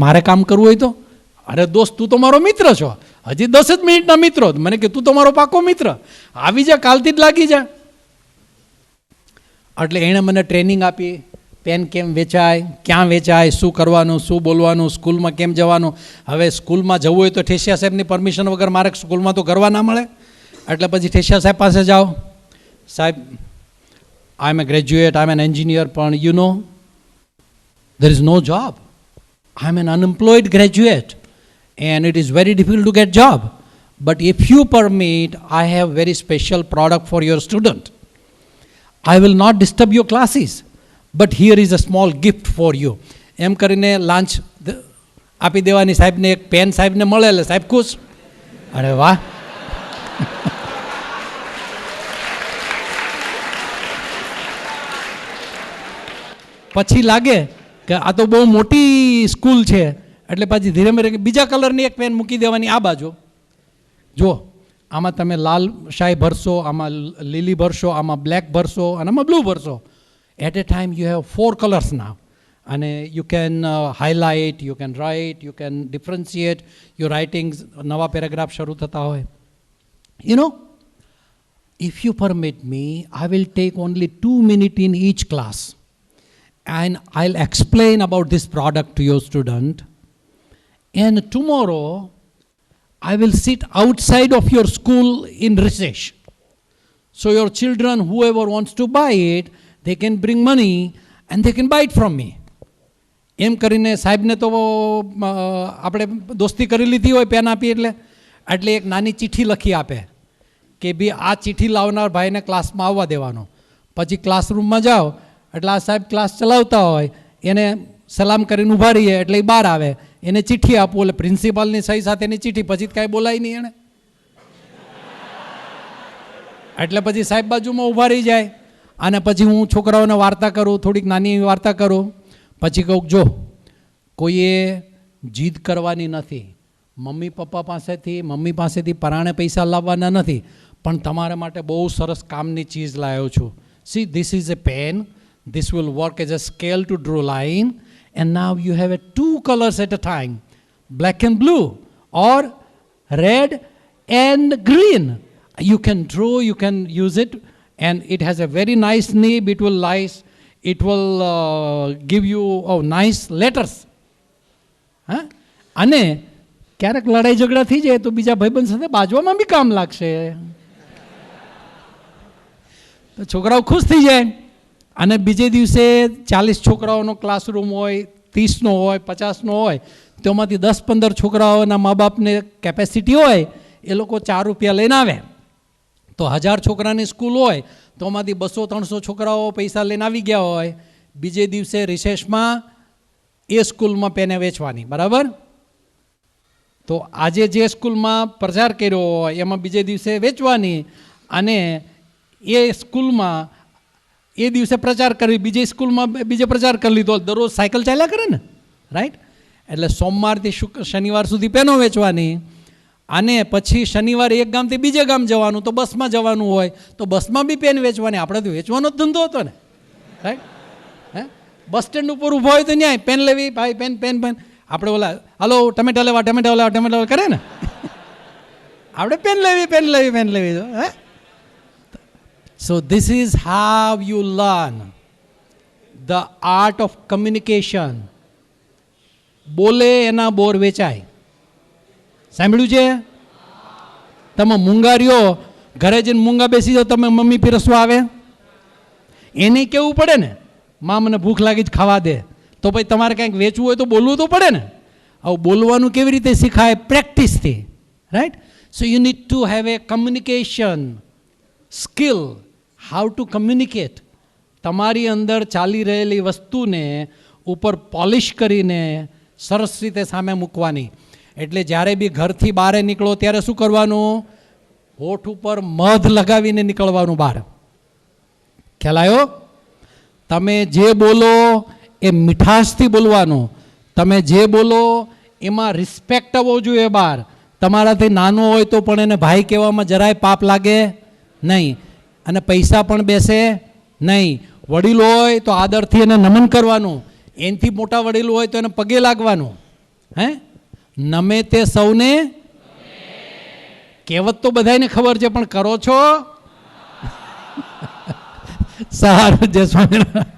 મારે કામ કરવું હોય તો? અરે દોસ્ત તું તો મારો મિત્ર છો, હજી 10 જ મિનિટના મિત્રો. મને કે તું તો મારો પાકો મિત્ર, આવી જા, કાલથી જ લાગી જા. એટલે એણે મને ટ્રેનિંગ આપી, પેન કેમ વેચાય, ક્યાં વેચાય, શું કરવાનું, શું બોલવાનું, સ્કૂલમાં કેમ જવાનું. હવે સ્કૂલમાં જવું હોય તો ઠેસિયા સાહેબની પરમિશન વગર મારે સ્કૂલમાં તો કરવા ના મળે. એટલે પછી ઠેસિયા સાહેબ પાસે જાઓ, સાહેબ I am a graduate, I am an engineer, પણ you know there is no job. I am an unemployed graduate and it is very difficult to get job. But if you permit, I have very special product for your student. I will not disturb your classes, but here is a small gift for you. એમ કરીને લાંચ આપી દેવાની સાહેબને. એક pen સાહેબને મળે એટલે સાહેબ ખુશ. અરે વાહ. પછી લાગે કે આ તો બહુ મોટી સ્કૂલ છે, એટલે પછી ધીરે ધીરે બીજા કલરની એક પેન મૂકી દેવાની આ બાજુ. જો આમાં તમે લાલ શાહી ભરશો, આમાં લીલી ભરશો, આમાં બ્લેક ભરશો અને આમાં બ્લુ ભરશો. At a time you have 4 colours now, અને you can highlight, you can write, you can differentiate your writings. નવા પેરેગ્રાફ શરૂ થતા હોય. You know, if you permit me, I will take only 2 minutes in each class. And I'll explain about this product to your student. And tomorrow, I will sit outside of your school in recess. So your children, whoever wants to buy it, they can bring money and they can buy it from me. એમ કરીને સાહેબને તો આપણે દોસ્તી કરી લીધી હોય pen આપી એટલે એક નાની ચિઠ્ઠી લખી આપે કે ભાઈ આ ચિઠ્ઠી લાવનાર ભાઈને ક્લાસમાં આવવા દેવાનો. પછી ક્લાસરૂમમાં જાઓ એટલે આ સાહેબ ક્લાસ ચલાવતા હોય, એને સલામ કરીને ઊભા રહીએ એટલે એ બહાર આવે, એને ચિઠ્ઠી આપવું એટલે પ્રિન્સિપાલની સહી સાથેની ચિઠ્ઠી. પછી કાંઈ બોલાય નહીં એણે. એટલે પછી સાહેબ બાજુમાં ઊભા રહી જાય, અને પછી હું છોકરાઓને વાર્તા કરું, થોડીક નાની વાર્તા કરું. પછી કહું જો કોઈએ જીદ કરવાની નથી, મમ્મી પાસેથી પરાણે પૈસા લાવવાના નથી, પણ તમારા માટે બહુ સરસ કામની ચીજ લાવ્યો છું. See, this is a pen. This will work as a scale to draw line. And now you have 2 colors at a time, black and blue or red and green. You can draw, you can use it, and it has a very nice nib. It will it will give you nice letters. હા, અને ક્યારેક લડાઈ ઝઘડા થઈ જાય તો બીજા ભાઈબંધ સાથે બાજવામાં બી કામ લાગશે, તો છોકરાઓ ખુશ થઈ જાય. અને બીજે દિવસે 40 છોકરાઓનો ક્લાસરૂમ હોય, 30નો હોય, 50નો હોય, તેમાંથી 10-15 છોકરાઓના મા બાપને કેપેસિટી હોય, એ લોકો ₹4 લઈને આવે. તો 1000 છોકરાની સ્કૂલ હોય તો એમાંથી 200-300 છોકરાઓ પૈસા લઈને આવી ગયા હોય. બીજે દિવસે રિસેસમાં એ સ્કૂલમાં પેને વેચવાની, બરાબર? તો આજે જે સ્કૂલમાં પ્રચાર કર્યો હોય એમાં બીજે દિવસે વેચવાની, અને એ સ્કૂલમાં એ દિવસે પ્રચાર કરી, બીજી સ્કૂલમાં બીજે પ્રચાર કરી લીધો. દરરોજ સાયકલ ચાલ્યા કરે ને, રાઈટ? એટલે સોમવારથી શનિવાર સુધી પેનો વેચવાની, અને પછી શનિવારે એક ગામથી બીજે ગામ જવાનું, તો બસમાં જવાનું હોય તો બસમાં બી પેન વેચવાની. આપણે તો વેચવાનો જ ધંધો હતો ને, રાઈટ? હે, બસ સ્ટેન્ડ ઉપર ઊભો હોય તો ન્યાય પેન લેવી, ભાઈ પેન પેન પેન. આપણે ઓલા હાલો ટમેટા લેવા, ટમેટા લેવા, ટમેટા લેવા કરે ને, આપણે પેન લેવી, પેન લેવી, પેન લેવી. હે, so this is how you learn the art of communication. બોલે એના બોર વેચાય. સાંભળ્યું છે? તમે મૂંગારીઓ ઘરે જઈને મૂંગા બેસી જાઓ, તમે મમ્મી પીરસવા આવે, એને કહેવું પડે ને, માં મને ભૂખ લાગી જ ખાવા દે. તો પછી તમારે કંઈક વેચવું હોય તો બોલવું તો પડે ને. આવું બોલવાનું કેવી રીતે શીખાય? પ્રેક્ટિસથી, right? So you need to have a communication skill, how to communicate. તમારી અંદર ચાલી રહેલી વસ્તુને ઉપર પોલિશ કરીને સરસ રીતે સામે મૂકવાની. એટલે જ્યારે બી ઘરથી બહાર નીકળો ત્યારે શું કરવાનું? હોઠ ઉપર મધ લગાવીને નીકળવાનું બહાર. ખ્યાલ આવ્યો? તમે જે બોલો એ મીઠાશથી બોલવાનું. તમે જે બોલો એમાં રિસ્પેક્ટ આવવો જોઈએ બહાર. તમારાથી નાનો હોય તો પણ એને ભાઈ કહેવામાં જરાય પાપ લાગે નહીં, અને પૈસા પણ બેસે નહીં. વડીલો હોય તો આદરથી એને નમન કરવાનું, એનાથી મોટા વડીલો હોય તો એને પગે લાગવાનું. હે, નમે તે સૌને. કહેવત તો બધાને ખબર છે, પણ કરો છો? સારું, જય સ્વામિનારાયણ.